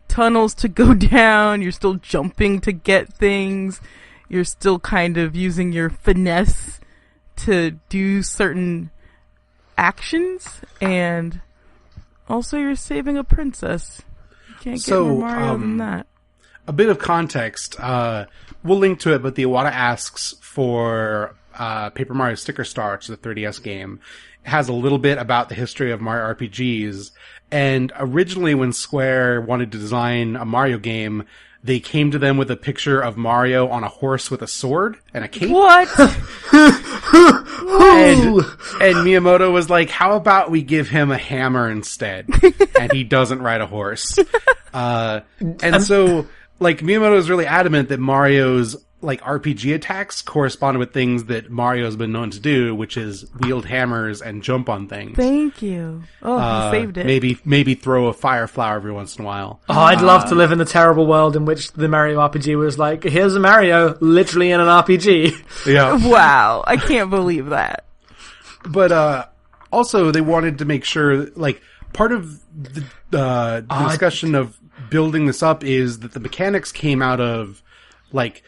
tunnels to go down, you're still jumping to get things, you're still kind of using your finesse to do certain actions, and also you're saving a princess. You can't get more Mario than that. A bit of context. We'll link to it, but the Iwata asks for Paper Mario Sticker Star, which is a 3DS game. It has a little bit about the history of Mario RPGs. And originally when Square wanted to design a Mario game, they came to them with a picture of Mario on a horse with a sword and a cape. What? And Miyamoto was like, how about we give him a hammer instead? And he doesn't ride a horse. And so, like, Miyamoto is really adamant that Mario's, like, RPG attacks correspond with things that Mario's been known to do, which is wield hammers and jump on things. Thank you. Oh, you saved it. Maybe throw a fire flower every once in a while. Oh, I'd love to live in the terrible world in which the Mario RPG was like, here's a Mario, literally in an RPG. Yeah. Wow, I can't believe that. But also, they wanted to make sure, like, part of the discussion of building this up is that the mechanics came out of, like,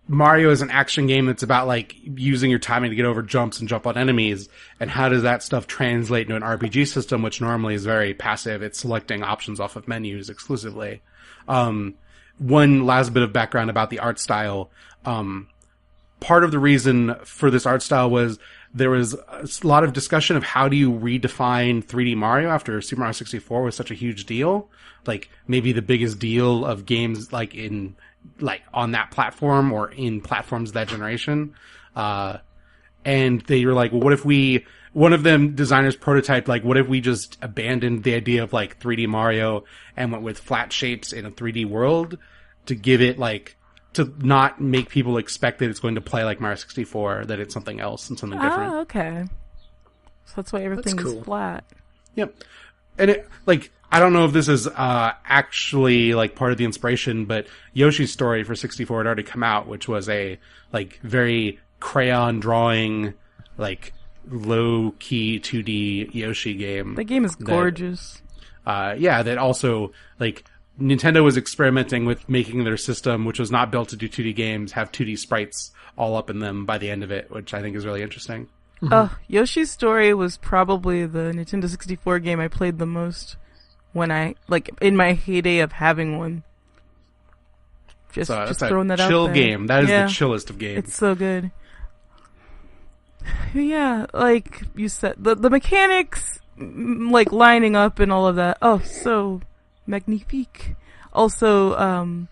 Mario is an action game that's about like using your timing to get over jumps and jump on enemies, and how does that stuff translate into an RPG system, which normally is very passive? It's selecting options off of menus exclusively. One last bit of background about the art style. Part of the reason for this art style was there was a lot of discussion of how do you redefine 3D Mario after Super Mario 64 was such a huge deal. Like, maybe the biggest deal of games like on that platform or in platforms that generation. And they were like, well, what if one of them designers prototyped, like, what if we just abandoned the idea of like 3D Mario and went with flat shapes in a 3D world to give it like, to not make people expect that it's going to play like Mario 64, that it's something else and something different. Oh, okay. So that's why everything is flat. Yep. And it, like, I don't know if this is actually like part of the inspiration, but Yoshi's Story for 64 had already come out, which was a like very crayon drawing, like low key 2D Yoshi game. The game is gorgeous. That also like Nintendo was experimenting with making their system, which was not built to do 2D games, have 2D sprites all up in them by the end of it, which I think is really interesting. Yoshi's Story was probably the Nintendo 64 game I played the most when I, like, in my heyday of having one. Just throwing that out there. Chill game. That is the chillest of games. It's so good. Yeah, like you said, the mechanics, like lining up and all of that. Oh, so magnifique. Also,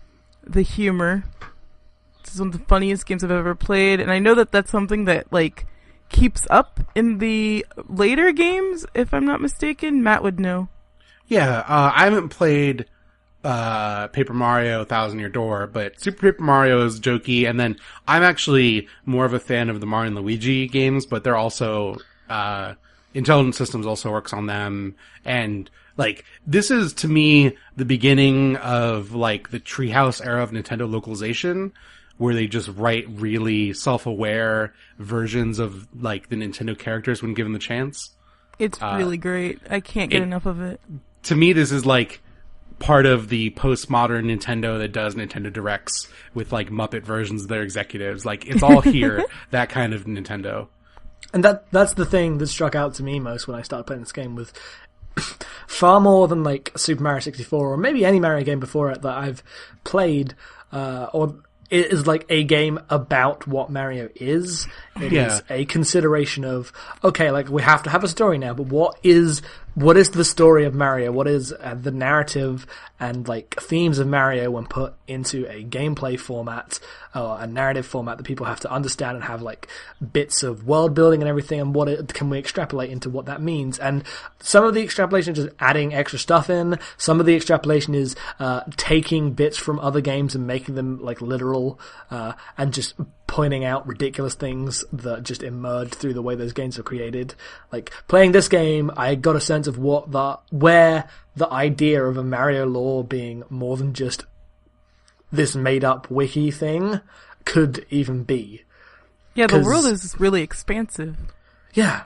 the humor. This is one of the funniest games I've ever played, and I know that that's something that, like, keeps up in the later games, if I'm not mistaken. Matt would know. Yeah, I haven't played Paper Mario Thousand Year Door, but Super Paper Mario is jokey, and then I'm actually more of a fan of the Mario and Luigi games, but they're also Intelligent Systems also works on them, and like this is to me the beginning of like the Treehouse era of Nintendo localization, where they just write really self-aware versions of like the Nintendo characters when given the chance. It's really great. I can't get enough of it. To me, this is like part of the postmodern Nintendo that does Nintendo Directs with like Muppet versions of their executives. Like, it's all here, that kind of Nintendo. And that's the thing that struck out to me most when I started playing this game, with far more than like Super Mario 64 or maybe any Mario game before it that I've played, or it is like a game about what Mario is. It is a consideration of, okay, like we have to have a story now, but what is the story of Mario? What is the narrative and like themes of Mario when put into a gameplay format or a narrative format that people have to understand and have like bits of world building and everything, and can we extrapolate into what that means? And some of the extrapolation is just adding extra stuff in. Some of the extrapolation is taking bits from other games and making them like literal, and just pointing out ridiculous things that just emerged through the way those games are created. Like, playing this game, I got a sense of where the idea of a Mario lore being more than just this made-up wiki thing could even be. Yeah, the world is really expansive. Yeah.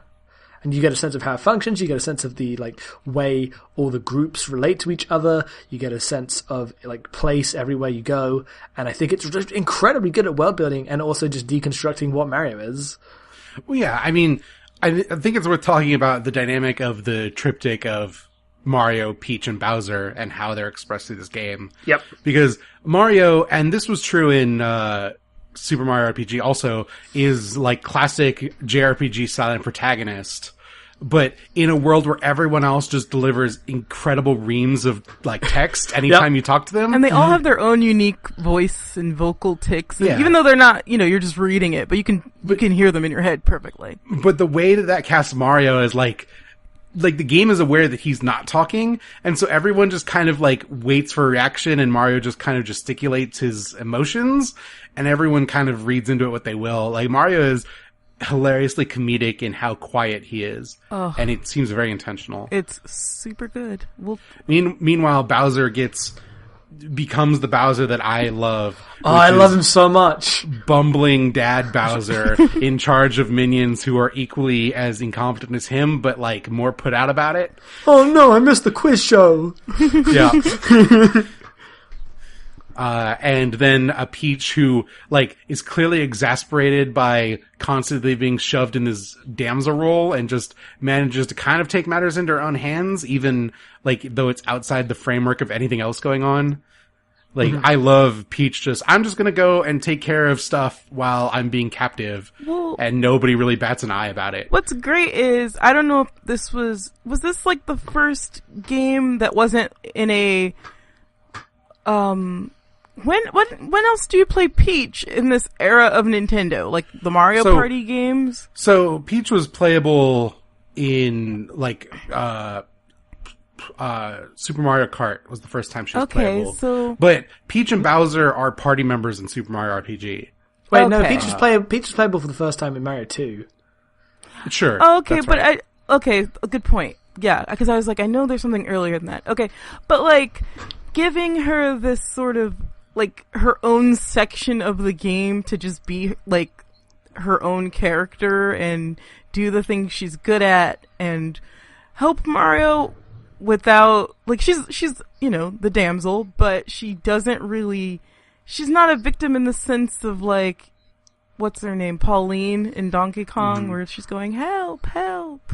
And you get a sense of how it functions, you get a sense of the like way all the groups relate to each other, you get a sense of like place everywhere you go, and I think it's just incredibly good at world building and also just deconstructing what Mario is. Well, yeah, I mean, I think it's worth talking about the dynamic of the triptych of Mario, Peach, and Bowser and how they're expressed through this game. Yep. Because Mario, and this was true in Super Mario RPG also, is like classic JRPG style protagonist, but in a world where everyone else just delivers incredible reams of like text anytime you talk to them. And they all have their own unique voice and vocal tics. And even though they're not, you're just reading it, but you can hear them in your head perfectly. But the way that casts Mario is like the game is aware that he's not talking, and so everyone just kind of like waits for a reaction, and Mario just kind of gesticulates his emotions, and everyone kind of reads into it what they will. Like, Mario is hilariously comedic in how quiet he is, and it seems very intentional. It's super good. Meanwhile, Bowser becomes the Bowser that I love. Oh, I love him so much. Bumbling dad Bowser in charge of minions who are equally as incompetent as him, but like more put out about it. Oh no, I missed the quiz show. Yeah. And then a Peach who, like, is clearly exasperated by constantly being shoved in this damsel role and just manages to kind of take matters into her own hands, even, like, though it's outside the framework of anything else going on. Like, I love Peach I'm just gonna go and take care of stuff while I'm being captive, and nobody really bats an eye about it. What's great is, I don't know if this was this like the first game that wasn't in a, when else do you play Peach in this era of Nintendo? Like the Mario Party games? So Peach was playable in, like, Super Mario Kart was the first time she was playable. But Peach and Bowser are party members in Super Mario RPG. Wait, no, Peach was playable for the first time in Mario 2. Sure. Oh, okay, but right. Okay, a good point. Yeah, because I was like, I know there's something earlier than that. Okay, but like, giving her this sort of, like, her own section of the game to just be, like, her own character and do the things she's good at and help Mario without, like, she's you know, the damsel, but she doesn't really, she's not a victim in the sense of, like, what's her name, Pauline in Donkey Kong, where she's going, help, help,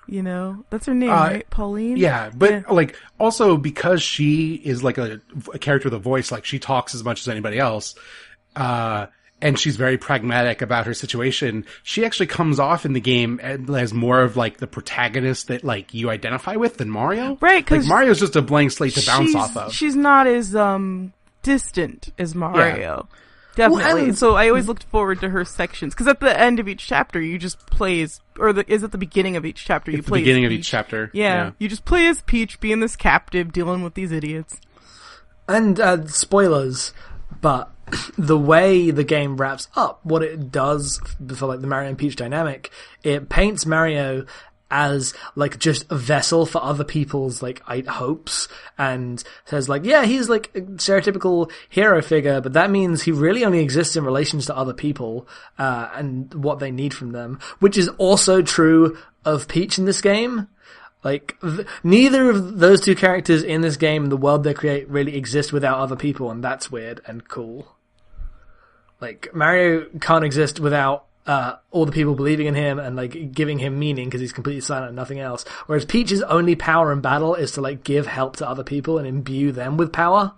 you know, that's her name, right, Pauline? Yeah, but like, also because she is like a character with a voice, like, she talks as much as anybody else, and she's very pragmatic about her situation, she actually comes off in the game as more of, like, the protagonist that, like, you identify with than Mario. Right, because like, Mario's just a blank slate to bounce off of. She's not as distant as Mario. Yeah. Definitely. Well, so I always looked forward to her sections, because at the end of each chapter you just play as, is it the beginning of each chapter you play as Peach? Beginning of each chapter. Yeah, you just play as Peach, being this captive, dealing with these idiots. And spoilers, but the way the game wraps up, what it does for, like, the Mario and Peach dynamic, it paints Mario as, like, just a vessel for other people's, like, hopes, and says, like, yeah, he's, like, a stereotypical hero figure, but that means he really only exists in relations to other people, and what they need from them, which is also true of Peach in this game. Like, neither of those two characters in this game, the world they create, really exist without other people, and that's weird and cool. Like, Mario can't exist without all the people believing in him and, like, giving him meaning because he's completely silent and nothing else. Whereas Peach's only power in battle is to, like, give help to other people and imbue them with power.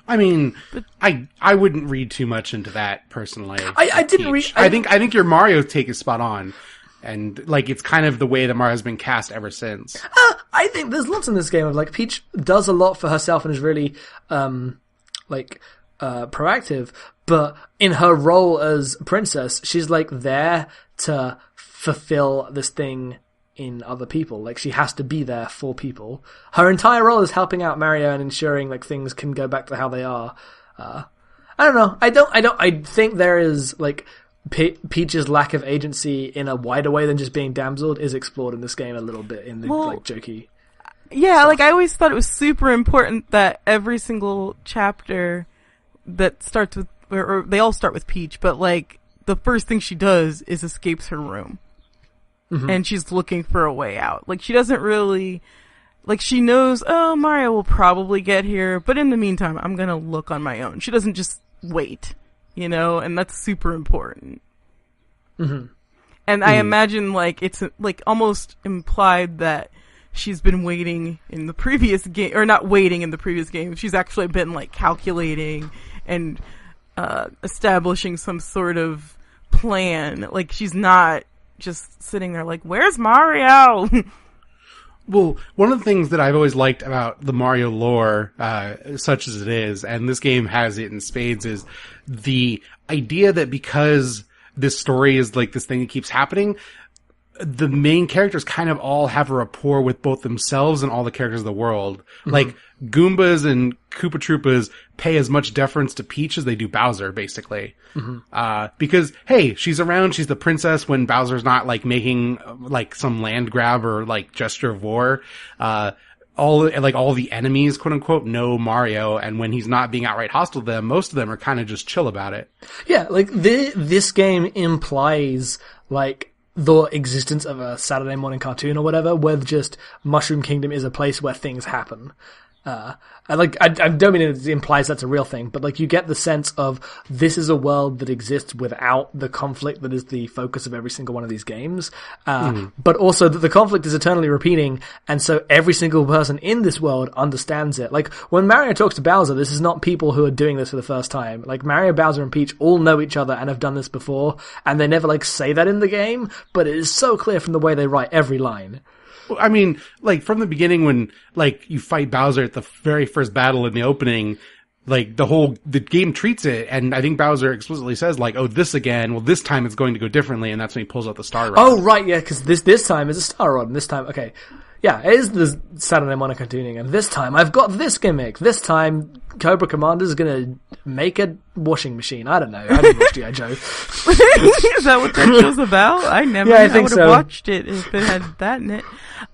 I mean, I wouldn't read too much into that personally. I didn't read. I think your Mario take is spot on, and, like, it's kind of the way that Mario's been cast ever since. I think there's lots in this game of, like, Peach does a lot for herself and is really proactive, but in her role as princess, she's, like, there to fulfill this thing in other people. Like, she has to be there for people. Her entire role is helping out Mario and ensuring, like, things can go back to how they are. I don't know. I think there is, like, Peach's lack of agency in a wider way than just being damseled is explored in this game a little bit in the, like, jokey. Yeah, like, I always thought it was super important that every single chapter that starts with, or they all start with Peach, but, like, the first thing she does is escapes her room. Mm-hmm. And she's looking for a way out. Like, she doesn't really, like, she knows, oh, Mario will probably get here, but in the meantime, I'm gonna look on my own. She doesn't just wait, you know, and that's super important. Mm-hmm. And I imagine, like, it's, like, almost implied that she's been waiting in the previous game, or not waiting in the previous game, she's actually been, like, calculating and establishing some sort of plan. Like, she's not just sitting there like, where's Mario? Well, one of the things that I've always liked about the Mario lore, such as it is, and this game has it in spades, is the idea that because this story is like this thing that keeps happening, the main characters kind of all have a rapport with both themselves and all the characters of the world. Mm-hmm. Like, Goombas and Koopa Troopas pay as much deference to Peach as they do Bowser, basically. Mm-hmm. Because, hey, she's around, she's the princess when Bowser's not, like, making, like, some land grab or, like, gesture of war. All the enemies, quote unquote, know Mario, and when he's not being outright hostile to them, most of them are kind of just chill about it. Yeah, like, this game implies, like, the existence of a Saturday morning cartoon or whatever, where just Mushroom Kingdom is a place where things happen. I don't mean it implies that's a real thing, but like you get the sense of this is a world that exists without the conflict that is the focus of every single one of these games. But also that the conflict is eternally repeating, and so every single person in this world understands it. Like when Mario talks to Bowser, this is not people who are doing this for the first time. Like Mario, Bowser, and Peach all know each other and have done this before, and they never like say that in the game, but it is so clear from the way they write every line. I mean, like, from the beginning when, like, you fight Bowser at the very first battle in the opening, like, the game treats it, and I think Bowser explicitly says, like, oh, this again, well, this time it's going to go differently, and that's when he pulls out the Star Rod. Oh, right, yeah, because this time is a Star Rod, and this time, okay. Yeah, it is the Saturday morning cartooning, and this time I've got this gimmick. This time, Cobra Commander's gonna make a washing machine. I don't know. I didn't watch G.I. Joe. Is that what that show's about? I never. Yeah, I I think would so. have watched it if it had that in it.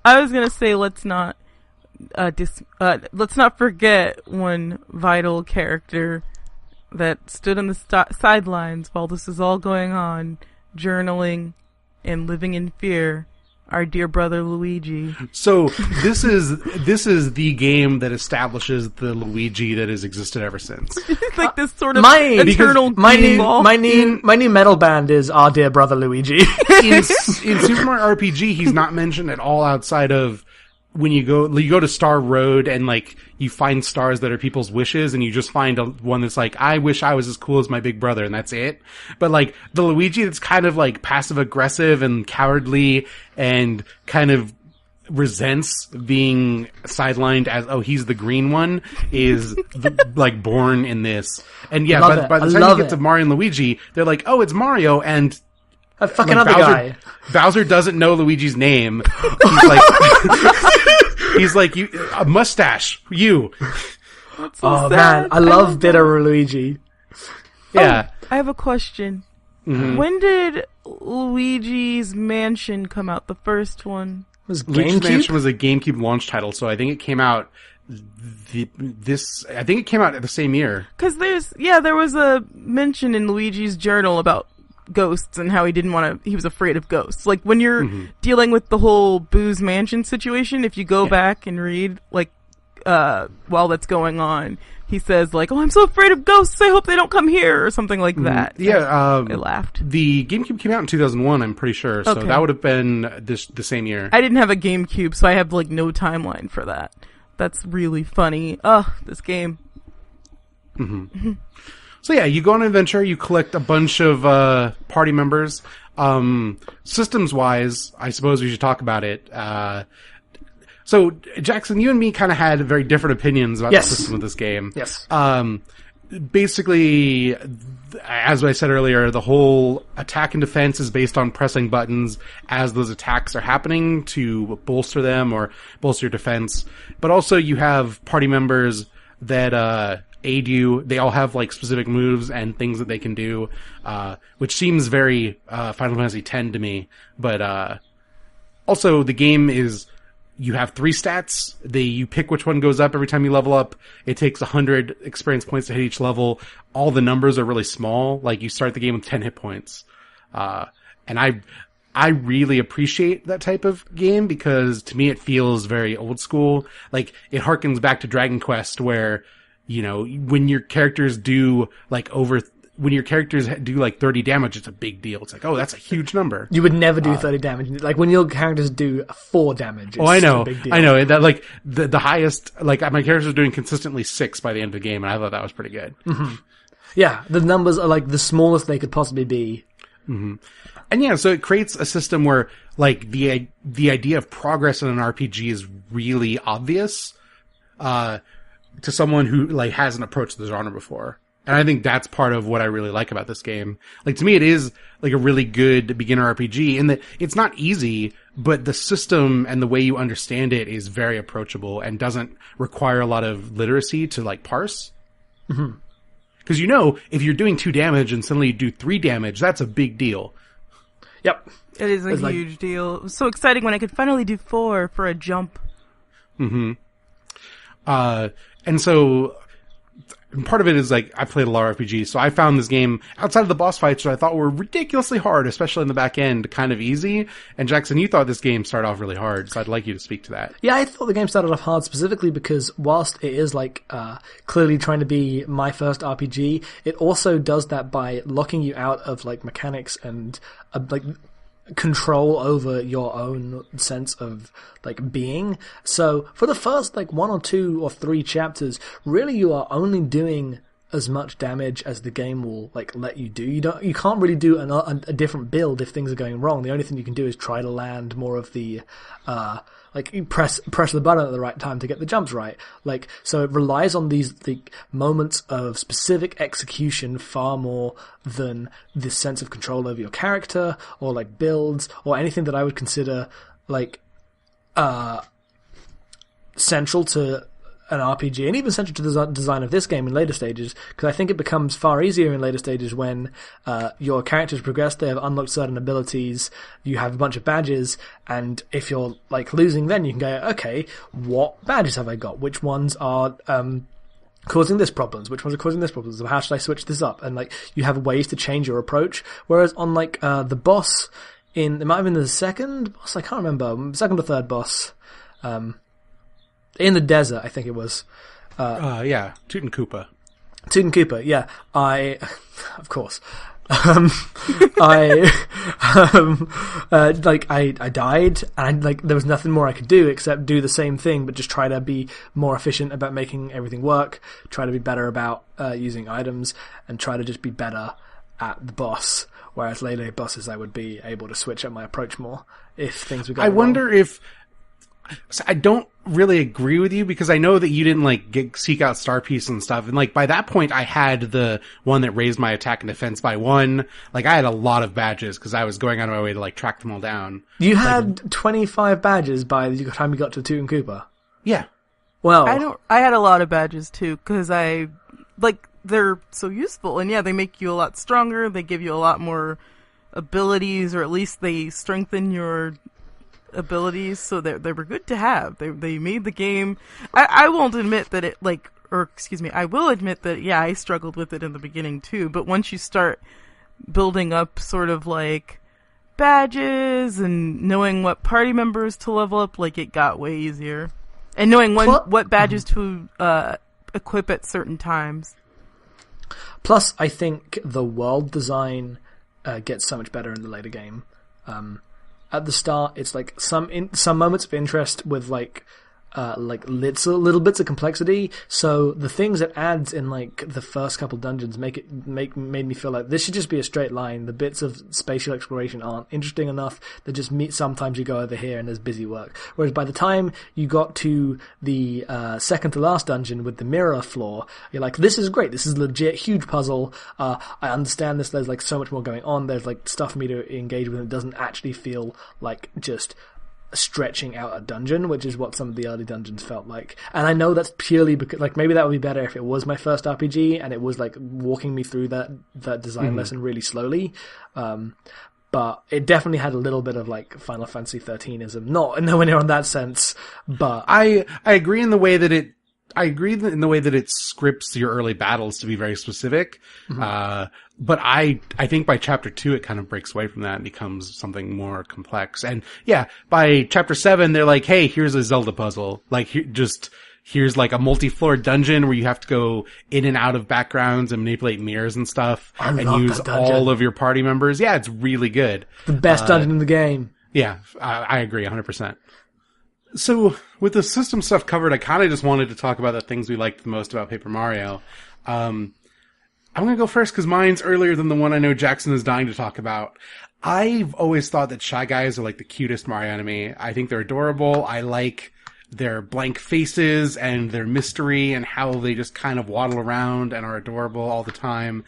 I was gonna say let's not forget one vital character that stood on the sidelines while this is all going on, journaling and living in fear. Our dear brother Luigi. So this is the game that establishes the Luigi that has existed ever since. It's like this sort of My eternal new metal band is Our Dear Brother Luigi. in Super Mario RPG, he's not mentioned at all outside of when you go to Star Road and like you find stars that are people's wishes, and you just find one that's like, I wish I was as cool as my big brother, and that's it. But like the Luigi that's kind of like passive aggressive and cowardly and kind of resents being sidelined as, oh, he's the green one, is like born in this. And yeah, by the time you get to Mario and Luigi, they're like, oh, it's Mario, and a fucking like other guy. Bowser doesn't know Luigi's name. He's like, you, a mustache, you. That's so Oh sad. man, I love bitter Luigi. Yeah. Oh, I have a question. Mm-hmm. When did Luigi's Mansion come out? The first one? It was Luigi's GameCube? Mansion was a GameCube launch title, so I think it came out I think it came out the same year. Because there was a mention in Luigi's journal about ghosts and how he was afraid of ghosts. Like when you're dealing with the whole Boo's Mansion situation, if you go back and read like while that's going on, he says like, oh, I'm so afraid of ghosts, I hope they don't come here, or something like that. Yeah, I laughed. The GameCube came out in 2001, I'm pretty sure, so Okay. that would have been the same year. I didn't have a GameCube, so I have like no timeline for that. That's really funny. This game. So yeah, you go on an adventure, you collect a bunch of party members. Systems-wise, I suppose we should talk about it. So, Jackson, you and me kind of had very different opinions about Yes. the system of this game. Yes. Basically, as I said earlier, the whole attack and defense is based on pressing buttons as those attacks are happening to bolster them or bolster your defense. But also you have party members that aid you. They all have like specific moves and things that they can do, which seems very Final Fantasy X to me. But also the game is, you have 3 stats. You pick which one goes up every time you level up. It takes 100 experience points to hit each level. All the numbers are really small. Like you start the game with 10 hit points. And I really appreciate that type of game because to me it feels very old school. Like it harkens back to Dragon Quest where, you know, when your characters do like 30 damage, it's a big deal. It's like, oh, that's a huge number. You would never do 30 damage. Like when your characters do 4 damage, it's I know. a big deal. I know. That like the highest, like my characters are doing consistently 6 by the end of the game, and I thought that was pretty good. Mm-hmm. Yeah, the numbers are like the smallest they could possibly be. Mm-hmm. And yeah, so it creates a system where like the idea of progress in an RPG is really obvious to someone who like hasn't approached the genre before. And I think that's part of what I really like about this game. Like, to me, it is like a really good beginner RPG in that it's not easy, but the system and the way you understand it is very approachable and doesn't require a lot of literacy to like parse. Mm-hmm. Cause you know, if you're doing 2 damage and suddenly you do 3 damage, that's a big deal. Yep. It is a huge deal. It was so exciting when I could finally do 4 for a jump. Mm-hmm. And so part of it is like I played a lot of RPGs, so I found this game outside of the boss fights, which I thought were ridiculously hard, especially in the back end, kind of easy. And Jackson, you thought this game started off really hard, so I'd like you to speak to that. Yeah, I thought the game started off hard specifically because whilst it is like clearly trying to be my first RPG, it also does that by locking you out of like mechanics and like control over your own sense of like being. So for the first like 1 or 2 or 3 chapters, really you are only doing as much damage as the game will like let you do. You can't really do a different build if things are going wrong. The only thing you can do is try to land more of the like you press the button at the right time to get the jumps right. Like, so it relies on these moments of specific execution far more than this sense of control over your character or like builds or anything that I would consider like central to an RPG, and even central to the design of this game in later stages, because I think it becomes far easier in later stages when your characters progress, they have unlocked certain abilities, you have a bunch of badges, and if you're like losing, then you can go, okay, what badges have I got? Which ones are causing this problems? Which ones are causing this problems? How should I switch this up? And like you have ways to change your approach, whereas on like the boss it might have been the second boss, I can't remember, second or third boss, in the desert, I think it was. Yeah, Toot and Koopa. Toot and Koopa, yeah. Of course. I died, and like there was nothing more I could do except do the same thing, but just try to be more efficient about making everything work, try to be better about using items, and try to just be better at the boss. Whereas later bosses, I would be able to switch up my approach more if things were going wrong. I wonder if... So I don't really agree with you because I know that you didn't like seek out star piece and stuff, and like by that point I had the one that raised my attack and defense by 1. Like I had a lot of badges because I was going out of my way to like track them all down. You had 25 badges by the time you got to Toot and Koopa. Yeah. Well, I had a lot of badges too because they're so useful, and yeah, they make you a lot stronger. They give you a lot more abilities, or at least they strengthen your abilities, so they were good to have. They made the game. I won't admit that it I will admit that yeah, I struggled with it in the beginning too, but once you start building up sort of like badges and knowing what party members to level up, like it got way easier. And knowing what badges to equip at certain times. Plus, I think the world design gets so much better in the later game. At the start, it's like some moments of interest with like little bits of complexity. So the things it adds in like the first couple dungeons made me feel like this should just be a straight line. The bits of spatial exploration aren't interesting enough. They just sometimes you go over here and there's busy work. Whereas by the time you got to the second to last dungeon with the mirror floor, you're like, this is great. This is a legit huge puzzle. I understand this. There's like so much more going on. There's like stuff for me to engage with. It doesn't actually feel like just stretching out a dungeon, which is what some of the early dungeons felt like. And I know that's purely because like maybe that would be better if it was my first RPG and it was like walking me through that design lesson really slowly. But it definitely had a little bit of like Final Fantasy 13ism. Nowhere near on that sense, but I agree in the way that it scripts your early battles to be very specific. But I think by chapter 2 it kind of breaks away from that and becomes something more complex. And yeah, by chapter 7 they're like, hey, here's a Zelda puzzle. Like here's like a multi-floor dungeon where you have to go in and out of backgrounds and manipulate mirrors and stuff and use all of your party members. Yeah, it's really good. The best dungeon in the game. Yeah, I agree 100%. So with the system stuff covered, I kind of just wanted to talk about the things we liked the most about Paper Mario. I'm going to go first because mine's earlier than the one I know Jackson is dying to talk about. I've always thought that Shy Guys are like the cutest Mario enemy. I think they're adorable. I like their blank faces and their mystery and how they just kind of waddle around and are adorable all the time.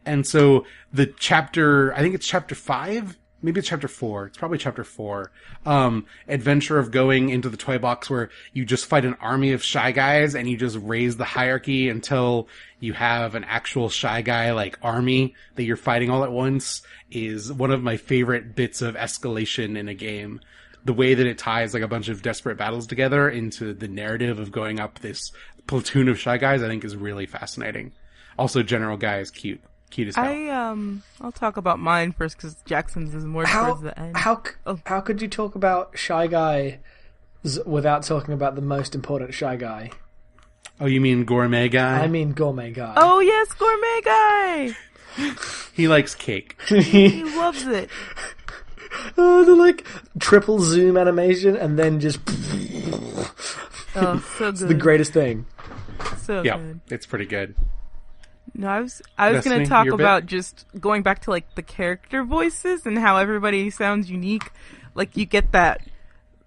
And so the chapter, I think it's chapter 5? Maybe it's chapter 4. It's probably chapter 4. Adventure of going into the toy box where you just fight an army of Shy Guys and you just raise the hierarchy until you have an actual Shy Guy like army that you're fighting all at once is one of my favorite bits of escalation in a game. The way that it ties like a bunch of desperate battles together into the narrative of going up this platoon of Shy Guys, I think is really fascinating. Also, General Guy is cute as hell. I'll talk about mine first because Jackson's is more towards the end. How could you talk about Shy Guy without talking about the most important Shy Guy? Oh, you mean Gourmet Guy? I mean Gourmet Guy. Oh yes, Gourmet Guy. He likes cake. He loves it. Oh, the like triple zoom animation and then just. Oh, so good. It's the greatest thing. So Yeah, good. it's pretty good. No, I was going Destiny, to talk your about bit? just going back to like the character voices and how everybody sounds unique. Like you get that,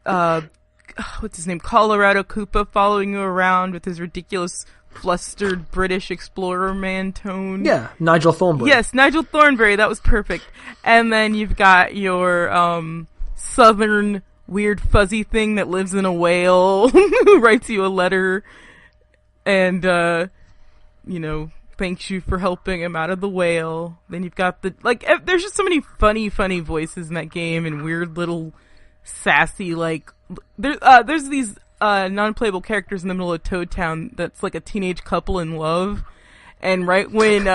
what's his name, Colorado Koopa following you around with his ridiculous flustered British explorer man tone. Yeah, Nigel Thornberry. Yes, Nigel Thornberry. That was perfect. And then you've got your southern weird fuzzy thing that lives in a whale who writes you a letter and thanks you for helping him out of the whale. Then you've got there's just so many funny voices in that game and weird little sassy there's these non-playable characters in the middle of Toad Town that's like a teenage couple in love. And right when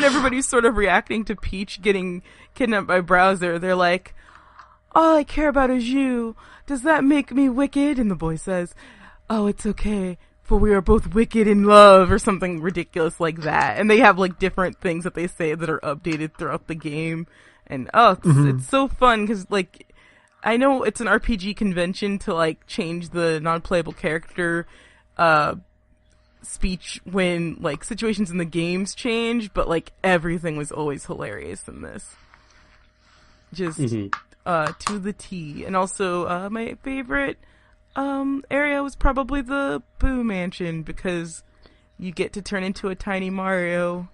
everybody's sort of reacting to Peach getting kidnapped by Browser, they're like, "All I care about is you. Does that make me wicked?" And the boy says, "Oh, it's okay, for we are both wicked in love," or something ridiculous like that. And they have like different things that they say that are updated throughout the game. And it's so fun because like I know it's an RPG convention to like change the non-playable character speech when like situations in the games change, but like everything was always hilarious in this. Just to the T. And also my favorite area was probably the Boo Mansion because you get to turn into a tiny Mario,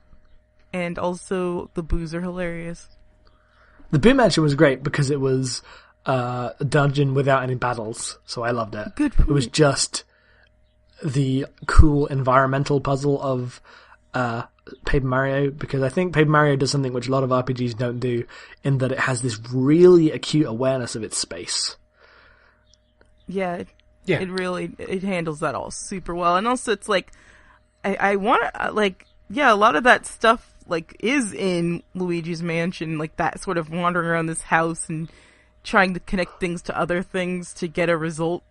and also the Boos are hilarious. The Boo Mansion was great because it was a dungeon without any battles, so I loved it. Good point. It was just the cool environmental puzzle of Paper Mario, because I think Paper Mario does something which a lot of RPGs don't do, in that it has this really acute awareness of its space. Yeah. It handles that all super well. And also it's like, I want to, like, yeah, a lot of that stuff, like, is in Luigi's Mansion, like that sort of wandering around this house and trying to connect things to other things to get a result.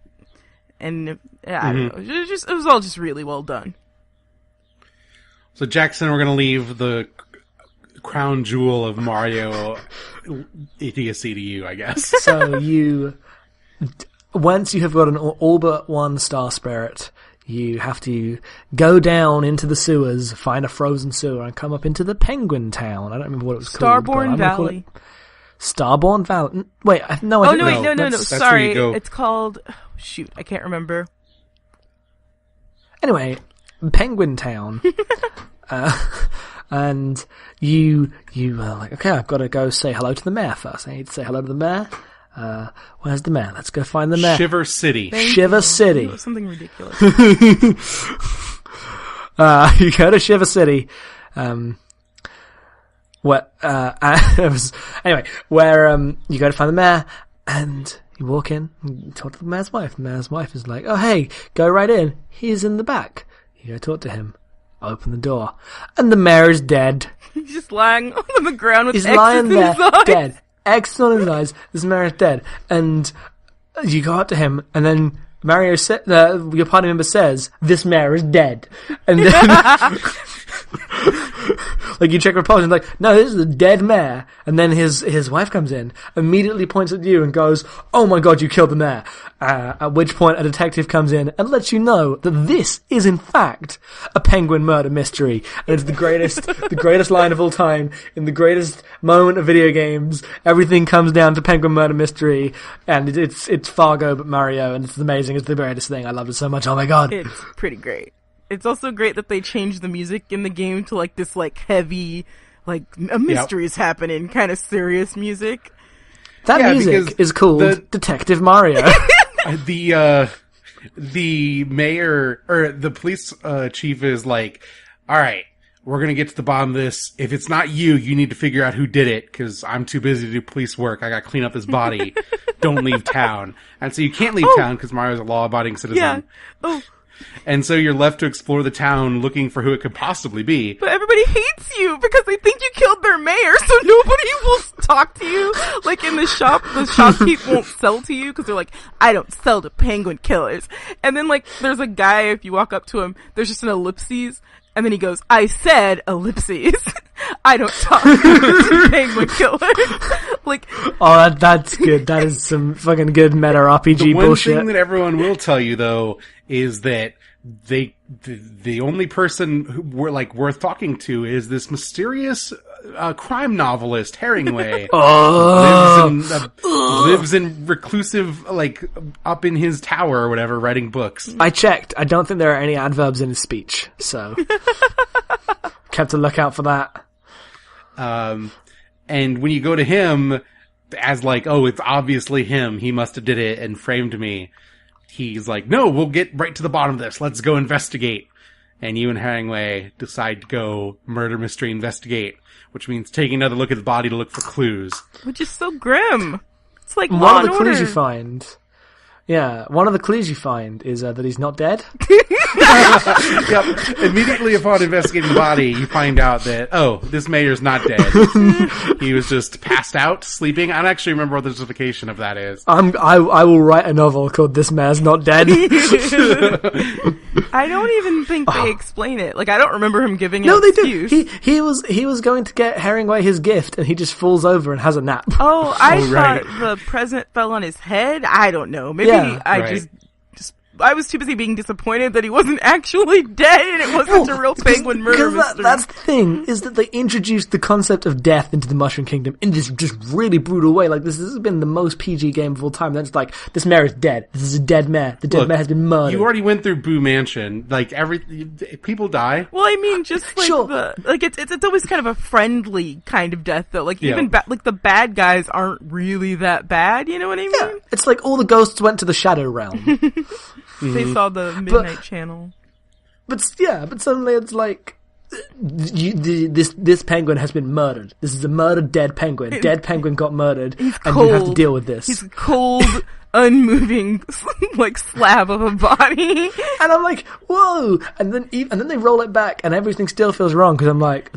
And I don't know, it was all just really well done. So Jackson, we're going to leave the crown jewel of Mario idiocy to you, I guess. So once you have got an all but one star spirit, you have to go down into the sewers, find a frozen sewer, and come up into the Penguin Town. I don't remember what it was called. Starborn Valley. Starborn Valley. Wait, no. No. Sorry, it's called. Shoot, I can't remember. Anyway, Penguin Town, and you are like, okay, I've got to go say hello to the mayor first. I need to say hello to the mayor. Where's the mayor? Let's go find the mayor. Shiver City. Shiver City. Something ridiculous. You go to Shiver City. Where you go to find the mayor, and you walk in and talk to the mayor's wife. The mayor's wife is like, "Oh, hey, go right in. He's in the back." You go talk to him. Open the door, and the mayor is dead. He's just lying on the ground with He's X's lying in there, his eyes. dead. X on his eyes. This mayor is dead, and you go up to him, and then your party member says, "This mayor is dead," and then. Like, you check reports and like, no, this is a dead mayor. And then his wife comes in, immediately points at you and goes, "Oh my god, you killed the mayor." At which point a detective comes in and lets you know that this is in fact a penguin murder mystery. And it's the greatest line of all time, in the greatest moment of video games. Everything comes down to penguin murder mystery, and it's Fargo but Mario, and it's amazing. It's the greatest thing. I love it so much. Oh my god. It's pretty great. It's also great that they changed the music in the game to like this like heavy, like a mystery is happening kind of serious music. That music is called Detective Mario. The mayor or the police chief is like, "All right, we're going to get to the bottom of this. If it's not you, you need to figure out who did it, because I'm too busy to do police work. I got to clean up this body. Don't leave town. And so you can't leave town because Mario's a law-abiding citizen. Yeah. Oh. And so you're left to explore the town looking for who it could possibly be. But everybody hates you because they think you killed their mayor, so nobody will talk to you. Like in the shop, the shopkeep won't sell to you because they're like, I don't sell to penguin killers. And then like, there's a guy, if you walk up to him, there's just an ellipses, and then he goes, I said ellipses. I don't talk to penguin killers. Like, oh, that's good. That is some fucking good meta RPG the one bullshit. thing that everyone will tell you, though, is that the only person who we're like worth talking to is this mysterious crime novelist Herringway. Lives in reclusive, like up in his tower or whatever, writing books. I checked. I don't think there are any adverbs in his speech, so kept a lookout for that. And when you go to him as like, oh, it's obviously him. He must have did it and framed me. He's like, no, we'll get right to the bottom of this. Let's go investigate. And you and Herringway decide to go murder mystery investigate, which means taking another look at the body to look for clues. which is so grim. It's like One Law of the and clues Order. you find... Yeah, one of the clues you find is that he's not dead. Yep. Immediately upon investigating the body, you find out that, oh, this mayor's not dead. He was just passed out, sleeping. I don't actually remember what the justification of that is. I will write a novel called This Mayor's Not Dead. I don't even think they explain it. Like, I don't remember him giving an No, they do. excuse. He was going to get Herringway his gift, and he just falls over and has a nap. Oh, I right. thought the present fell on his head. I don't know. Maybe Yeah, I right. just I was too busy being disappointed that he wasn't actually dead and it wasn't a real penguin murder mystery. That's the thing, is that they introduced the concept of death into the Mushroom Kingdom in this just really brutal way. Like, this has been the most PG game of all time. Then it's like, this mayor is dead. This is a dead mayor. The dead mayor has been murdered. You already went through Boo Mansion. Like, people die. Well, I mean, just like Sure. it's always kind of a friendly kind of death though. Like Yeah. even like the bad guys aren't really that bad. You know what I mean? Yeah, it's like all the ghosts went to the Shadow Realm. They saw the Midnight Channel. But suddenly it's like, this penguin has been murdered. This is a murdered dead penguin. Dead penguin got murdered, and you have to deal with this. He's a cold, unmoving, like slab of a body. And I'm like, whoa! And then they roll it back, and everything still feels wrong because I'm like,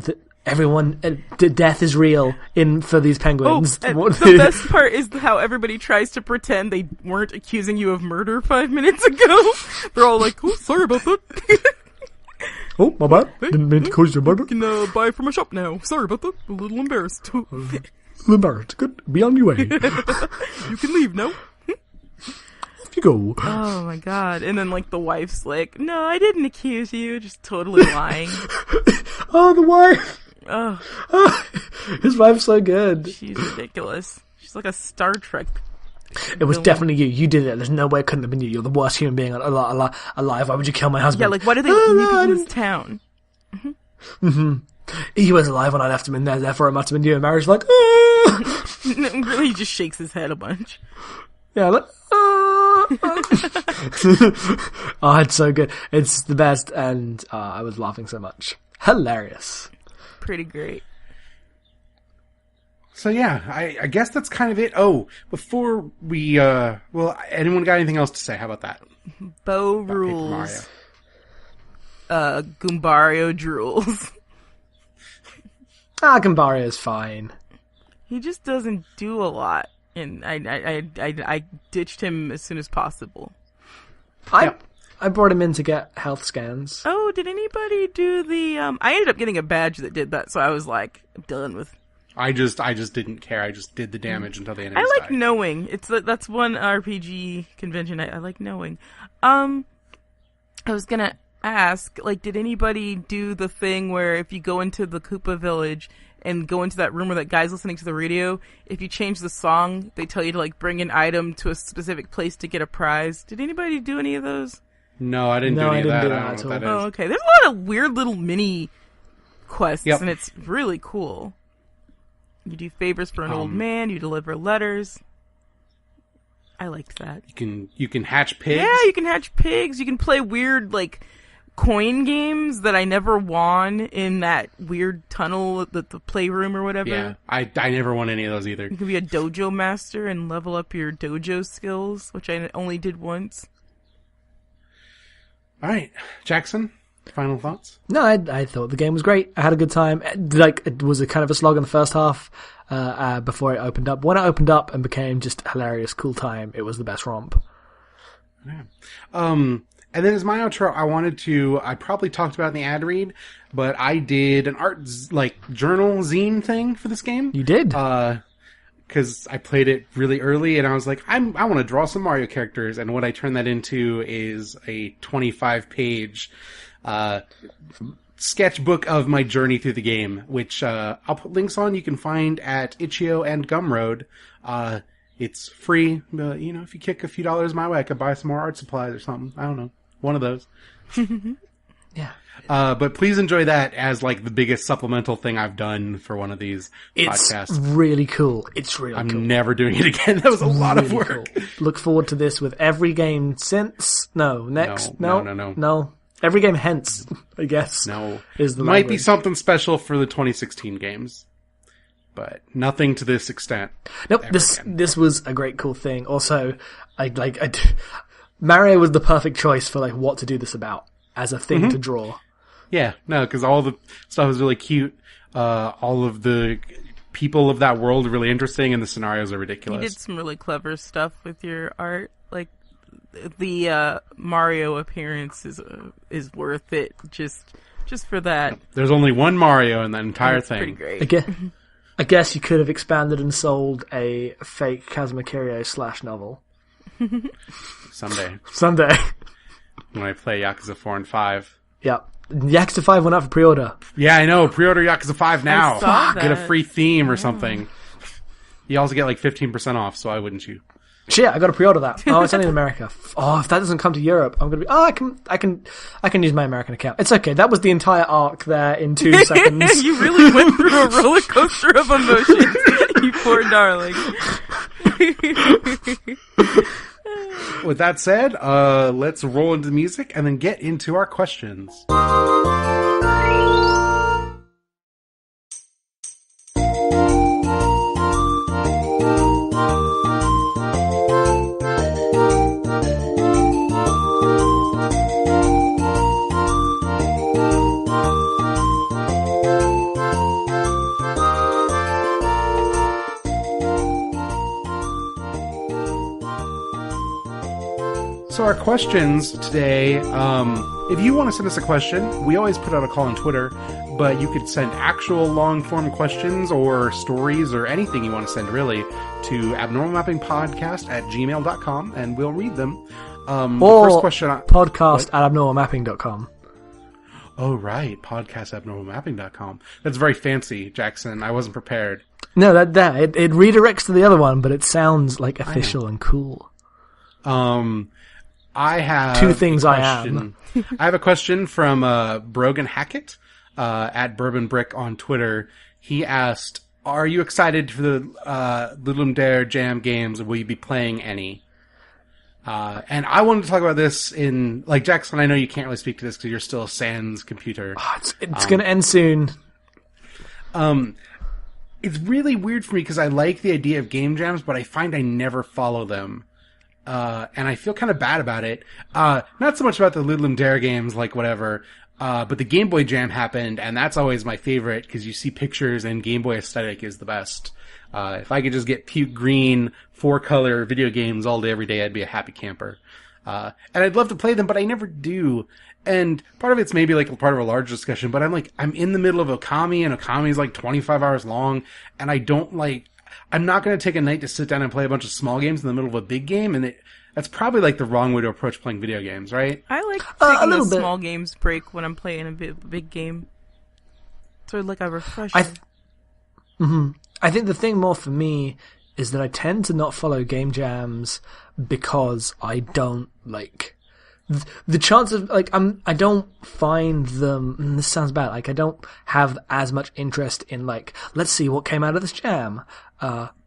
death is real for these penguins. And the best part is how everybody tries to pretend they weren't accusing you of murder 5 minutes ago. They're all like, "Oh, sorry about that. Oh, my bad. Didn't mean to cause you murder. You can buy from a shop now. Sorry about that. A little embarrassed. Embarrassed. Good. Be on your way. You can leave now." Off you go. Oh my god. And then like the wife's like, "No, I didn't accuse you." Just totally lying. Oh, the wife. Oh, His wife's so good. she's ridiculous. She's like a Star Trek. It was villain. definitely you. You did it. There's no way it couldn't have been you. You're the worst human being alive. Why would you kill my husband? Yeah, like why do they leave people in this town? He was alive when I left him in there. Therefore, it must have been you. And Mary's like, Really, he just shakes his head a bunch. yeah, like, oh, it's so good. It's the best, and I was laughing so much. Hilarious. Pretty great. So yeah, I guess that's kind of it. Oh, before we, anyone got anything else to say? How about that? Bo About Paper rules. Mario. Goombario drools. Gambaria is fine. He just doesn't do a lot, and I ditched him as soon as possible. I brought him in to get health scans. Oh, did anybody do the? I ended up getting a badge that did that, so I was like, I'm done with. I just didn't care. I just did the damage until the I enemies like died. knowing. That's one RPG convention I like knowing. I was gonna ask, like, did anybody do the thing where if you go into the Koopa village and go into that room where that guy's listening to the radio, if you change the song, they tell you to like bring an item to a specific place to get a prize. Did anybody do any of those? No, I didn't No, do any I of didn't that. do I that don't at know what that Oh, is. okay. There's a lot of weird little mini quests, Yep. and it's really cool. You do favors for an old man. You deliver letters. I liked that. You can hatch pigs. Yeah, you can hatch pigs. You can play weird, like, coin games that I never won in that weird tunnel, the playroom or whatever. Yeah, I never won any of those either. You can be a dojo master and level up your dojo skills, which I only did once. All right, Jackson, final thoughts? No, I thought the game was great. I had a good time. Like, it was a kind of a slog in the first half before it opened up. When it opened up and became just a hilarious, cool time, it was the best romp. Yeah. And then as my outro, I probably talked about it in the ad read, but I did an art, journal zine thing for this game. You did? Because I played it really early, and I was like, I want to draw some Mario characters, and what I turned that into is a 25-page sketchbook of my journey through the game, which I'll put links on. You can find at Itch.io and Gumroad. It's free, but, if you kick a few dollars my way, I could buy some more art supplies or something. I don't know. One of those. Yeah. But please enjoy that as, the biggest supplemental thing I've done for one of these podcasts. It's really cool. It's really I'm cool. never doing it again. That was a lot of Really work. cool. Look forward to this with every game since. No, next. No. Every game hence, I guess. No. Is the Might be language. something special for the 2016 games. But nothing to this extent. Nope, this was a great cool thing. Also, Mario was the perfect choice for what to do this about as a thing to draw. Yeah, no, because all the stuff is really cute. All of the people of that world are really interesting, and the scenarios are ridiculous. You did some really clever stuff with your art. The Mario appearance is worth it just for that. There's only one Mario in that entire That's thing. pretty great. I guess you could have expanded and sold a fake Kazuma Kiryu / novel. Someday, when I play Yakuza 4 and 5. Yep. Yakuza 5 went out for pre-order. Yeah, I know. Pre-order Yakuza 5 now. I saw Get a that. free theme or something. You also get 15% off, so why wouldn't you? Shit, I got to pre-order that. Oh, it's only in America. Oh, if that doesn't come to Europe, I'm gonna be. Oh, I can use my American account. It's okay. That was the entire arc there in 2 seconds. You really went through a roller coaster of emotions, you poor darling. With that said, let's roll into the music and then get into our questions. So our questions today, if you want to send us a question, we always put out a call on Twitter, but you could send actual long-form questions or stories or anything you want to send, really, to abnormalmappingpodcast@gmail.com, and we'll read them. Or the first question... podcast@abnormalmapping.com. Oh, right. Podcast@abnormalmapping.com. That's very fancy, Jackson. I wasn't prepared. No, it redirects to the other one, but it sounds official and cool. I have 2 things I am. I have a question from Brogan Hackett at Bourbon Brick on Twitter. He asked, "Are you excited for the Little Dare Jam games? Will you be playing any?" And I wanted to talk about this in Jackson. I know you can't really speak to this because you're still a Sans computer. Oh, it's going to end soon. It's really weird for me because I like the idea of game jams, but I find I never follow them. And I feel kind of bad about it. Not so much about the Ludlum Dare games, whatever, but the Game Boy Jam happened, and that's always my favorite, because you see pictures, and Game Boy aesthetic is the best. If I could just get puke green, 4-color video games all day, every day, I'd be a happy camper. And I'd love to play them, but I never do. And part of it's maybe part of a larger discussion, but I'm in the middle of Okami, and Okami's 25 hours long, and I don't I'm not going to take a night to sit down and play a bunch of small games in the middle of a big game, and that's probably the wrong way to approach playing video games, right? I like a taking little a bit. small games break when I'm playing a big game. Sort of a refresher. I think the thing more for me is that I tend to not follow game jams because I don't the chance of I don't find them. This sounds bad. I don't have as much interest in let's see what came out of this jam.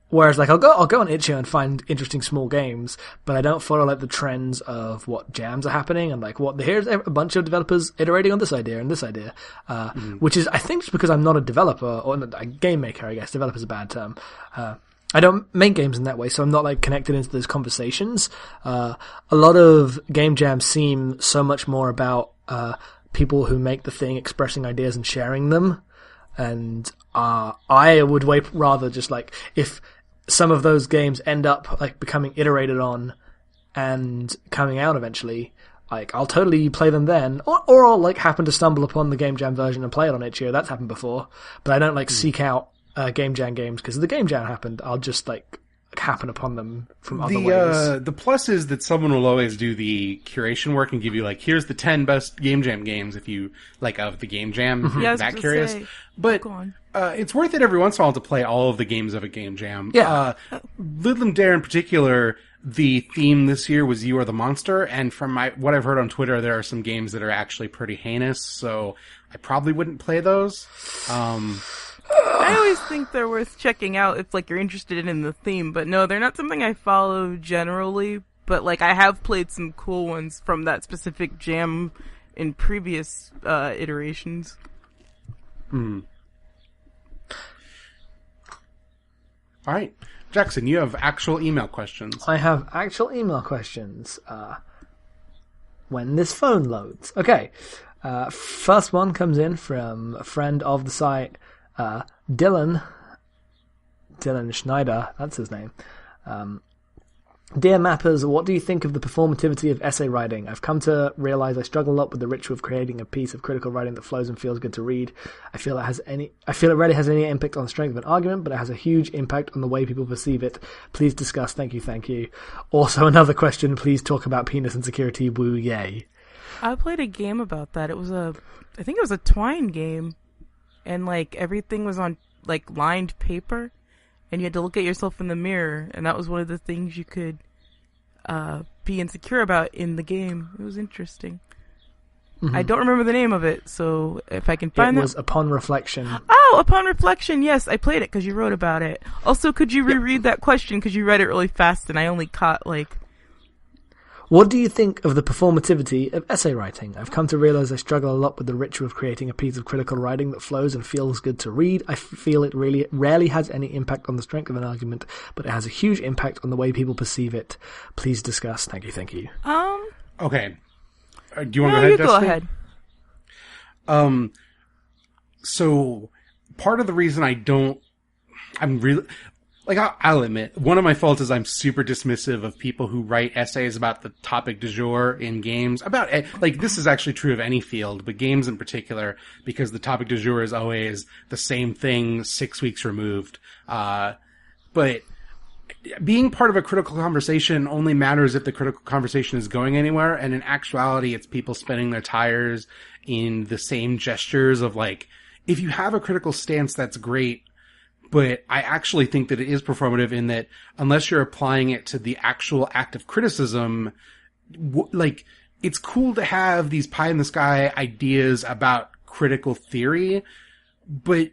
Whereas, like, I'll go on itch.io and find interesting small games, but I don't follow, like, the trends of what jams are happening and, like, here's a bunch of developers iterating on this idea and this idea, which is, I think, just because I'm not a developer, or a game maker, I guess. Developer's a bad term. I don't make games in that way, so I'm not, like, connected into those conversations. A lot of game jams seem so much more about people who make the thing expressing ideas and sharing them, and I would way rather just, like, if some of those games end up, like, becoming iterated on and coming out eventually, like, I'll totally play them then, or I'll, like, happen to stumble upon the Game Jam version and play it on itch.io. That's happened before, but I don't, like, seek out Game Jam games because the Game Jam happened. I'll just, like, happen upon them from other ways. The plus is that someone will always do the curation work and give you, like, here's the 10 best Game Jam games if you, like, of the Game Jam, if you're that curious. But it's worth it every once in a while to play all of the games of a Game Jam. Yeah. Ludlam Dare in particular, the theme this year was You Are the Monster, and from what I've heard on Twitter, there are some games that are actually pretty heinous, so I probably wouldn't play those. I always think they're worth checking out if, like, you're interested in the theme, but no, they're not something I follow generally, but, like, I have played some cool ones from that specific jam in previous iterations. All right. Jackson, you have actual email questions. I have actual email questions. When this phone loads. Okay. First one comes in from a friend of the site, Dylan Schneider, that's his name. Dear Mappers, what do you think of the performativity of essay writing? I've come to realize I struggle a lot with the ritual of creating a piece of critical writing that flows and feels good to read. I feel it rarely has any impact on the strength of an argument, but it has a huge impact on the way people perceive it. Please discuss. Thank you. Also, another question, please talk about penis insecurity. Woo, yay. I played a game about that. I think it was a Twine game. And, like, everything was on, like, lined paper. And you had to look at yourself in the mirror. And that was one of the things you could be insecure about in the game. It was interesting. I don't remember the name of it, so if I can find it. It was Upon Reflection. Oh, Upon Reflection, yes. I played it because you wrote about it. Also, could you reread that question? Because you read it really fast and I only caught, like... What do you think of the performativity of essay writing? I've come to realize I struggle a lot with the ritual of creating a piece of critical writing that flows and feels good to read. I feel it really rarely has any impact on the strength of an argument, but it has a huge impact on the way people perceive it. Please discuss. Thank you. Okay. Do you want to go ahead, you Dustin? go ahead. So part of the reason I'm really... Like, I'll admit, one of my faults is I'm super dismissive of people who write essays about the topic du jour in games. Like, this is actually true of any field, but games in particular, because the topic du jour is always the same thing 6 weeks removed. But being part of a critical conversation only matters if the critical conversation is going anywhere, and in actuality, it's people spinning their tires in the same gestures of, like, if you have a critical stance, that's great. But I actually think that it is performative in that unless you're applying it to the actual act of criticism, like, it's cool to have these pie-in-the-sky ideas about critical theory, but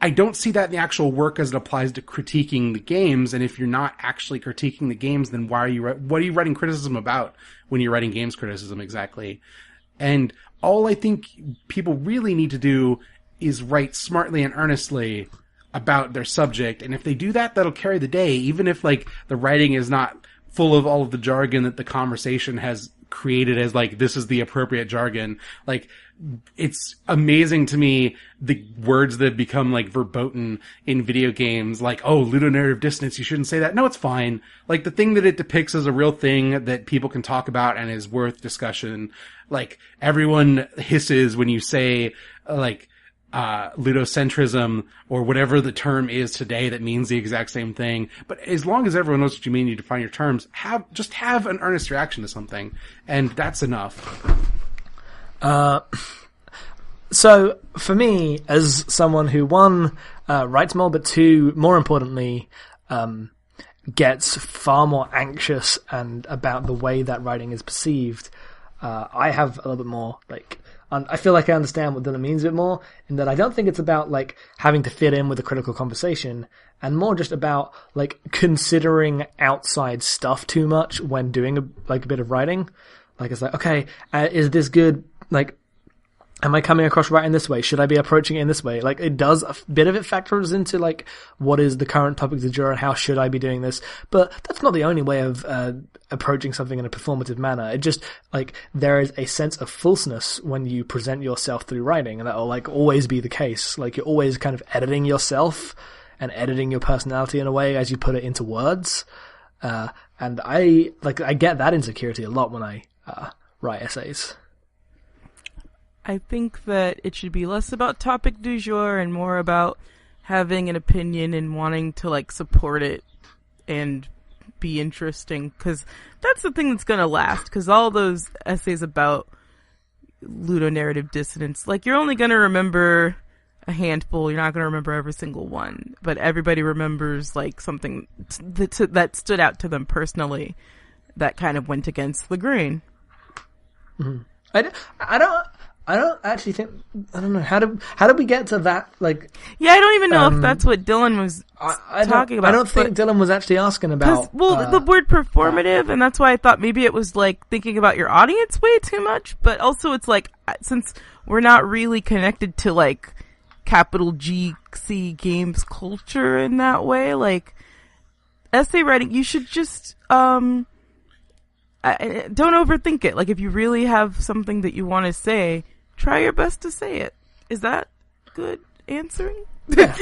I don't see that in the actual work as it applies to critiquing the games. And if you're not actually critiquing the games, then what are you writing criticism about when you're writing games criticism exactly? And all I think people really need to do is write smartly and earnestly about their subject, and if they do that, that'll carry the day, even if, like, the writing is not full of all of the jargon that the conversation has created as, like, this is the appropriate jargon. Like, it's amazing to me the words that have become, like, verboten in video games, like, oh, ludonarrative dissonance, you shouldn't say that. No, it's fine. Like, the thing that it depicts as a real thing that people can talk about and is worth discussion. Like, everyone hisses when you say, like, ludocentrism or whatever the term is today that means the exact same thing. But as long as everyone knows what you mean, you define your terms, just have an earnest reaction to something, and that's enough. So for me, as someone who writes more, but two, more importantly, gets far more anxious and about the way that writing is perceived, I have a little bit more, like, I feel like I understand what Dylan means a bit more, in that I don't think it's about like having to fit in with a critical conversation, and more just about like considering outside stuff too much when doing a bit of writing. Like it's like, okay, is this good? Like, am I coming across writing this way? Should I be approaching it in this way? Like, it does, a bit of it factors into, like, what is the current topic du jour and how should I be doing this? But that's not the only way of approaching something in a performative manner. It just, like, there is a sense of falseness when you present yourself through writing, and that will, like, always be the case. Like, you're always kind of editing yourself and editing your personality in a way as you put it into words. And I get that insecurity a lot when I write essays. I think that it should be less about topic du jour and more about having an opinion and wanting to like support it and be interesting, because that's the thing that's going to last, because all those essays about ludonarrative dissonance, like you're only going to remember a handful, you're not going to remember every single one, but everybody remembers like something that stood out to them personally that kind of went against the grain. Mm-hmm. I don't actually think, I don't know, how did we get to that, like... Yeah, I don't even know if that's what Dylan was talking about. I don't think Dylan was actually asking about... Well, the word performative, and that's why I thought maybe it was, like, thinking about your audience way too much, but also it's like, since we're not really connected to, like, capital GC games culture in that way, like, essay writing, you should just, don't overthink it. Like, if you really have something that you want to say, try your best to say it. Is that good answering? Yeah.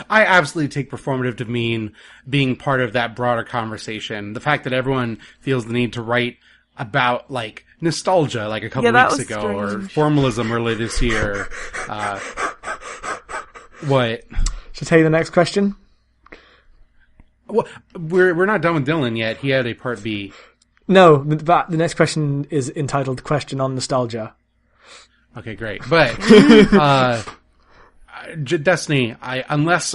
I absolutely take performative to mean being part of that broader conversation. The fact that everyone feels the need to write about, like, nostalgia, like a couple weeks ago, strange. Or formalism earlier this year. What? Should I tell you the next question? Well, we're not done with Dylan yet. He had a part B. No, but the next question is entitled "Question on Nostalgia." Okay, great. But Destiny, unless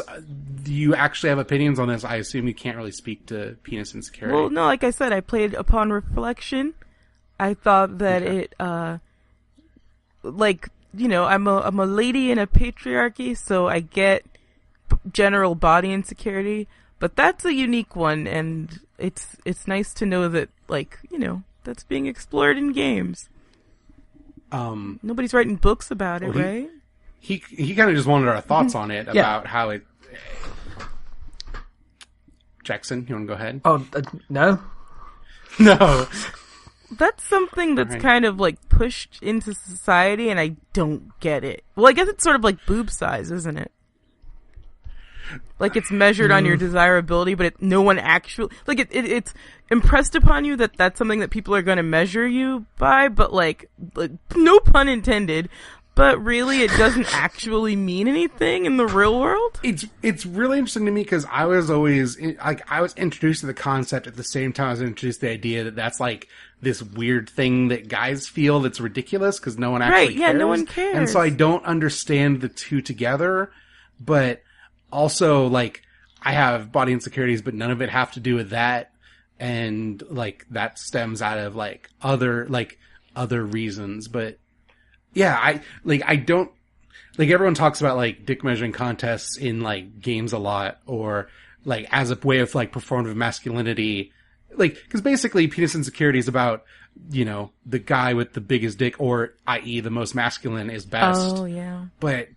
you actually have opinions on this, I assume you can't really speak to penis insecurity. Well, no, like I said, I played upon reflection. I thought that it, like, you know, I'm a lady in a patriarchy, so I get general body insecurity. But that's a unique one, and it's nice to know that, like, you know, that's being explored in games. Nobody's writing books about it, right? He kind of just wanted our thoughts on it, about how it... Jackson, you want to go ahead? Oh, no? No. That's something that's kind of, like, pushed into society, and I don't get it. Well, I guess it's sort of like boob size, isn't it? Like, it's measured on your desirability, but no one actually... Like, it's impressed upon you that that's something that people are going to measure you by, but, like, no pun intended, but really it doesn't actually mean anything in the real world. It's really interesting to me, because I was always... I was introduced to the concept at the same time I was introduced to the idea that that's, like, this weird thing that guys feel that's ridiculous, because no one actually cares. Right, yeah, no one cares. And so I don't understand the two together, but... Also, like, I have body insecurities, but none of it have to do with that. And, like, that stems out of, like, other reasons. But, yeah, I don't, like, everyone talks about, like, dick measuring contests in, like, games a lot, or, like, as a way of, like, performative masculinity. Like, because basically penis insecurity is about, you know, the guy with the biggest dick, or, i.e., the most masculine is best. Oh, yeah. But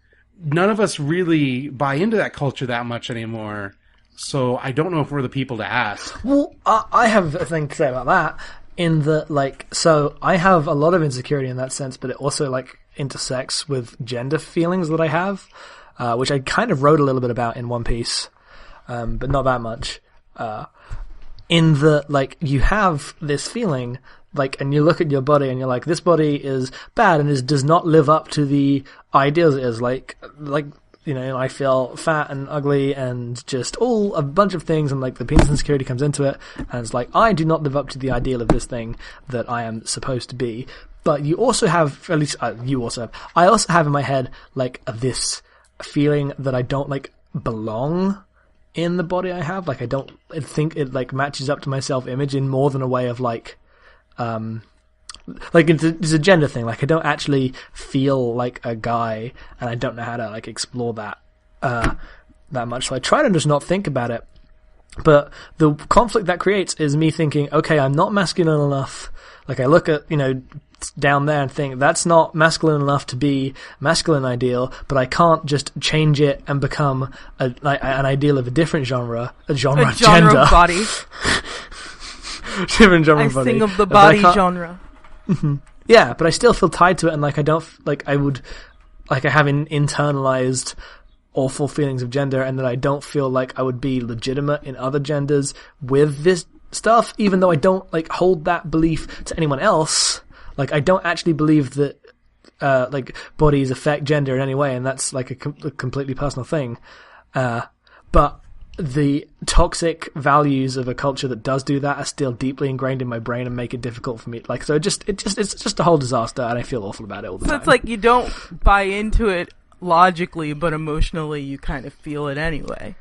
none of us really buy into that culture that much anymore, so I don't know if we're the people to ask. Well, I have a thing to say about that, in that, like, so I have a lot of insecurity in that sense, but it also, like, intersects with gender feelings that I have, which I kind of wrote a little bit about in One Piece, but not that much. In the, like, you have this feeling... Like, and you look at your body and you're like, this body is bad and does not live up to the ideals it is. Like, you know, I feel fat and ugly and just all a bunch of things, and like the penis insecurity comes into it, and it's like, I do not live up to the ideal of this thing that I am supposed to be. But you also have, at least you also have, I also have in my head, like, this feeling that I don't, like, belong in the body I have. Like, I think it, like, matches up to my self-image in more than a way of, like like it's a gender thing. Like I don't actually feel like a guy, and I don't know how to like explore that that much. So I try to just not think about it. But the conflict that creates is me thinking, okay, I'm not masculine enough. Like I look at, down there and think that's not masculine enough to be masculine ideal, but I can't just change it and become an ideal of a different genre, gender. Body. Different genre I body. sing of the body genre. Yeah, but I still feel tied to it, and like I don't like I would like I have internalized awful feelings of gender, and that I don't feel like I would be legitimate in other genders with this stuff, even though I don't like hold that belief to anyone else. Like I don't actually believe that like bodies affect gender in any way, and that's like a completely personal thing. But the toxic values of a culture that does do that are still deeply ingrained in my brain and make it difficult for me. Like so, it's just a whole disaster, and I feel awful about it all the time. So it's like you don't buy into it logically, but emotionally you kind of feel it anyway.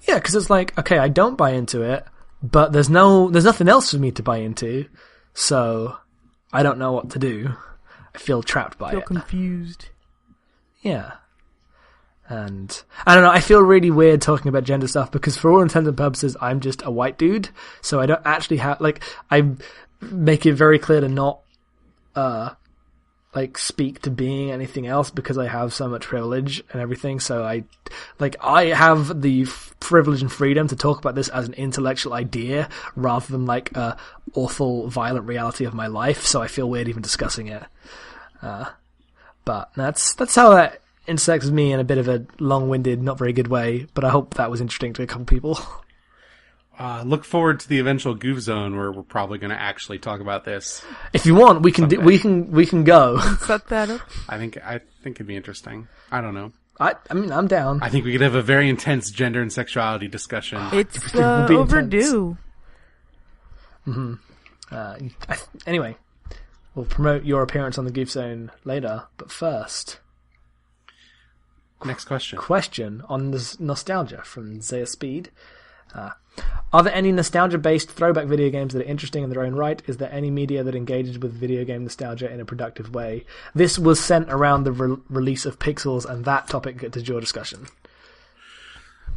Yeah, because it's like, okay, I don't buy into it, but there's nothing else for me to buy into, so I don't know what to do. I feel trapped by it. Confused. Yeah. And I don't know, I feel really weird talking about gender stuff because for all intents and purposes, I'm just a white dude, so I don't actually have, like, I make it very clear to not, like speak to being anything else because I have so much privilege and everything. So I have the privilege and freedom to talk about this as an intellectual idea rather than like a awful violent reality of my life. So I feel weird even discussing it. But that's how that intersects with me in a bit of a long-winded, not very good way. But I hope that was interesting to a couple people. Look forward to the eventual Goof Zone where we're probably going to actually talk about this. If you want, we can go. Set that up. I think it'd be interesting. I don't know. I mean, I'm down. I think we could have a very intense gender and sexuality discussion. It's overdue. Anyway, we'll promote your appearance on the Goof Zone later, but first, next question. Question on this nostalgia from Zaya Speed. Are there any nostalgia-based throwback video games that are interesting in their own right? Is there any media that engages with video game nostalgia in a productive way? This was sent around the release of Pixels, and that topic gets to your discussion.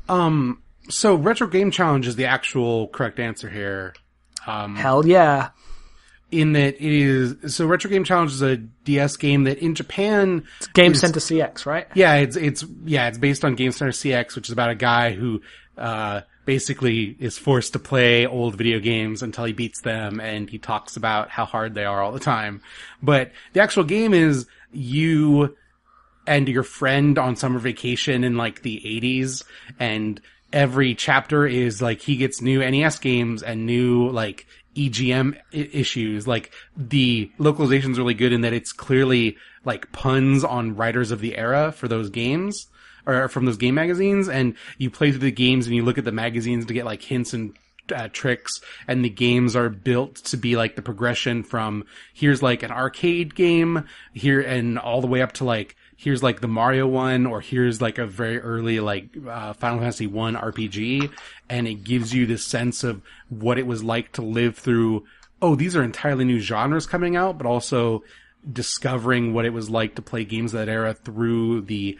So Retro Game Challenge is the actual correct answer here. Hell yeah. In that it is, so Retro Game Challenge is a DS game that in Japan... It's Game Center CX, right? Yeah, it's based on Game Center CX, which is about a guy who, basically is forced to play old video games until he beats them, and he talks about how hard they are all the time. But the actual game is you and your friend on summer vacation in like the 80s, and every chapter is like he gets new NES games and new like EGM issues. Like the localization's really good in that it's clearly like puns on writers of the era for those games. Or from those game magazines, and you play through the games and you look at the magazines to get like hints and tricks, and the games are built to be like the progression from here's like an arcade game here and all the way up to like here's like the Mario one, or here's like a very early like Final Fantasy 1 RPG, and it gives you this sense of what it was like to live through, oh, these are entirely new genres coming out, but also discovering what it was like to play games of that era through the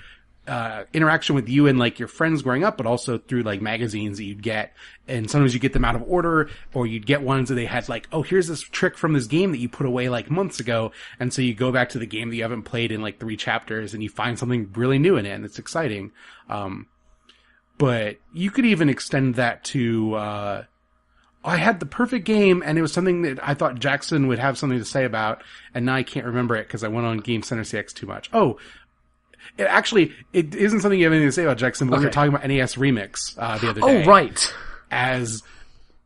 interaction with you and like your friends growing up, but also through like magazines that you'd get. And sometimes you get them out of order, or you'd get ones that they had like, oh, here's this trick from this game that you put away like months ago. And so you go back to the game that you haven't played in like 3 chapters and you find something really new in it, and it's exciting. But you could even extend that to, I had the perfect game, and it was something that I thought Jackson would have something to say about, and now I can't remember it because I went on Game Center CX too much. Oh, it isn't something you have anything to say about, Jackson, but we were talking about NES Remix the other day. Oh, right. As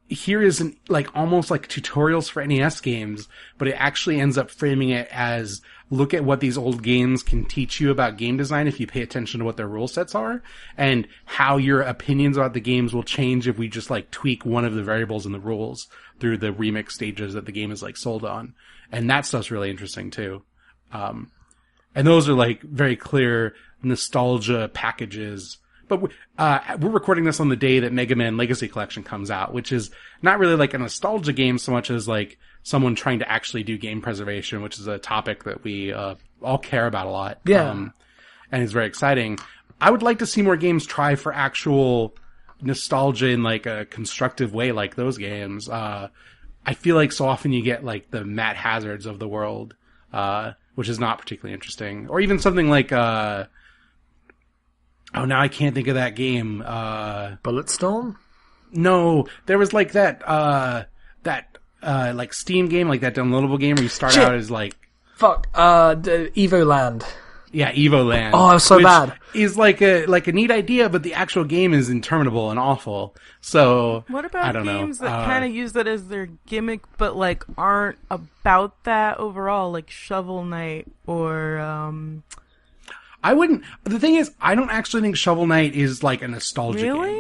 here is like almost like tutorials for NES games, but it actually ends up framing it as look at what these old games can teach you about game design if you pay attention to what their rule sets are, and how your opinions about the games will change if we just like tweak one of the variables in the rules through the remix stages that the game is like sold on. And that stuff's really interesting too. And those are like very clear nostalgia packages. But we're recording this on the day that Mega Man Legacy Collection comes out, which is not really like a nostalgia game so much as like someone trying to actually do game preservation, which is a topic that we all care about a lot. Yeah. And it's very exciting. I would like to see more games try for actual nostalgia in like a constructive way, like those games. I feel like so often you get like the Matt Hazards of the world, which is not particularly interesting. Or even something like, now I can't think of that game. Bulletstorm? No, there was like that like Steam game, like that downloadable game where you start out as like... Fuck, the Evo Land. Yeah, Evo Land. Oh, it was so bad. Is like a neat idea, but the actual game is interminable and awful. So What about I don't games know. that kind of use that as their gimmick, but like aren't about that overall, like Shovel Knight or I wouldn't. The thing is, I don't actually think Shovel Knight is like a nostalgia really?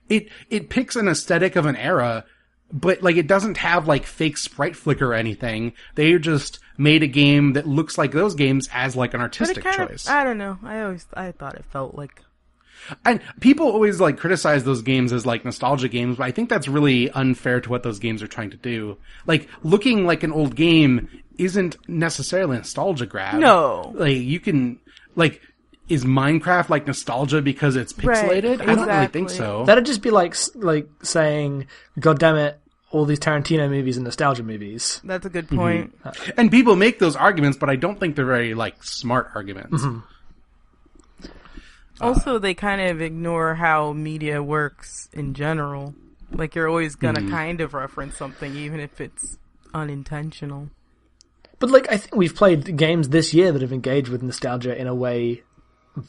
game. It picks an aesthetic of an era, but like it doesn't have like fake sprite flicker or anything. They just made a game that looks like those games as like an artistic choice. I don't know. I thought it felt like. And people always like criticize those games as like nostalgia games, but I think that's really unfair to what those games are trying to do. Like looking like an old game isn't necessarily a nostalgia grab. No. Like you can like. Is Minecraft like nostalgia because it's pixelated? Right, I don't really think exactly. so. That'd just be like saying, God damn it, all these Tarantino movies and nostalgia movies. That's a good point. And people make those arguments, but I don't think they're very like smart arguments. Also, they kind of ignore how media works in general. Like you're always gonna kind of reference something, even if it's unintentional. But like, I think we've played games this year that have engaged with nostalgia in a way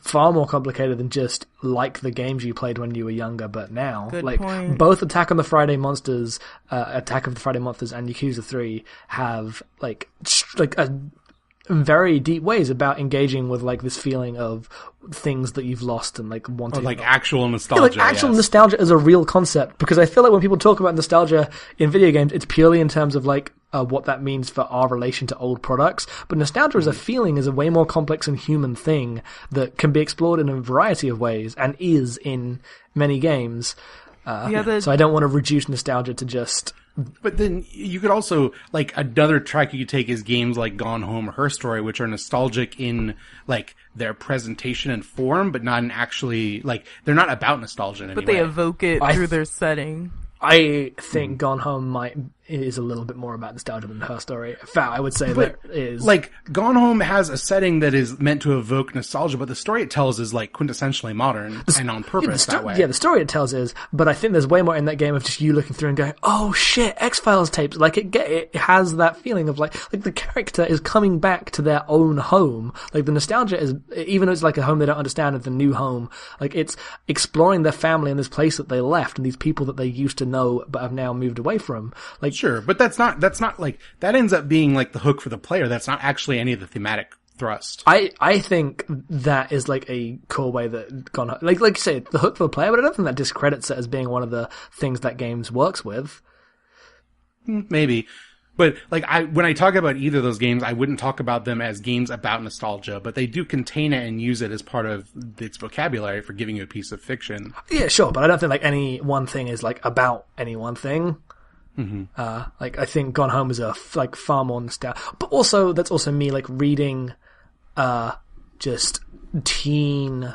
far more complicated than just like the games you played when you were younger, but now. Good like point. both Attack of the Friday Monsters and Yakuza 3 have like very deep ways about engaging with like this feeling of things that you've lost and like wanting. Or like actual nostalgia. Like actual yes. nostalgia is a real concept, because I feel like when people talk about nostalgia in video games, it's purely in terms of like what that means for our relation to old products. But nostalgia as a feeling is a way more complex and human thing that can be explored in a variety of ways and is in many games. So I don't want to reduce nostalgia to just... But then you could also, like, another track you could take is games like Gone Home or Her Story, which are nostalgic in, like, their presentation and form, but not in actually, like, they're not about nostalgia in any way. But they evoke it through their setting. I think Gone Home is a little bit more about nostalgia than Her Story. In fact, I would say that is... Like, Gone Home has a setting that is meant to evoke nostalgia, but the story it tells is, like, quintessentially modern and on purpose that way. Yeah, the story it tells is, but I think there's way more in that game of just you looking through and going, oh shit, X-Files tapes. Like, it has that feeling of like the character is coming back to their own home. Like, the nostalgia is, even though it's like a home they don't understand, it's a new home. Like, it's exploring their family and this place that they left and these people that they used to know but have now moved away from. Like, sure, but that's not like, that ends up being like the hook for the player. That's not actually any of the thematic thrust. I think that is like a core way that Gone Home, like you say, the hook for the player, but I don't think that discredits it as being one of the things that games works with. Maybe. But like when I talk about either of those games, I wouldn't talk about them as games about nostalgia, but they do contain it and use it as part of its vocabulary for giving you a piece of fiction. Yeah, sure, but I don't think like any one thing is like about any one thing. Like I think Gone Home is like far more nostalgia, but also that's also me like reading, just teen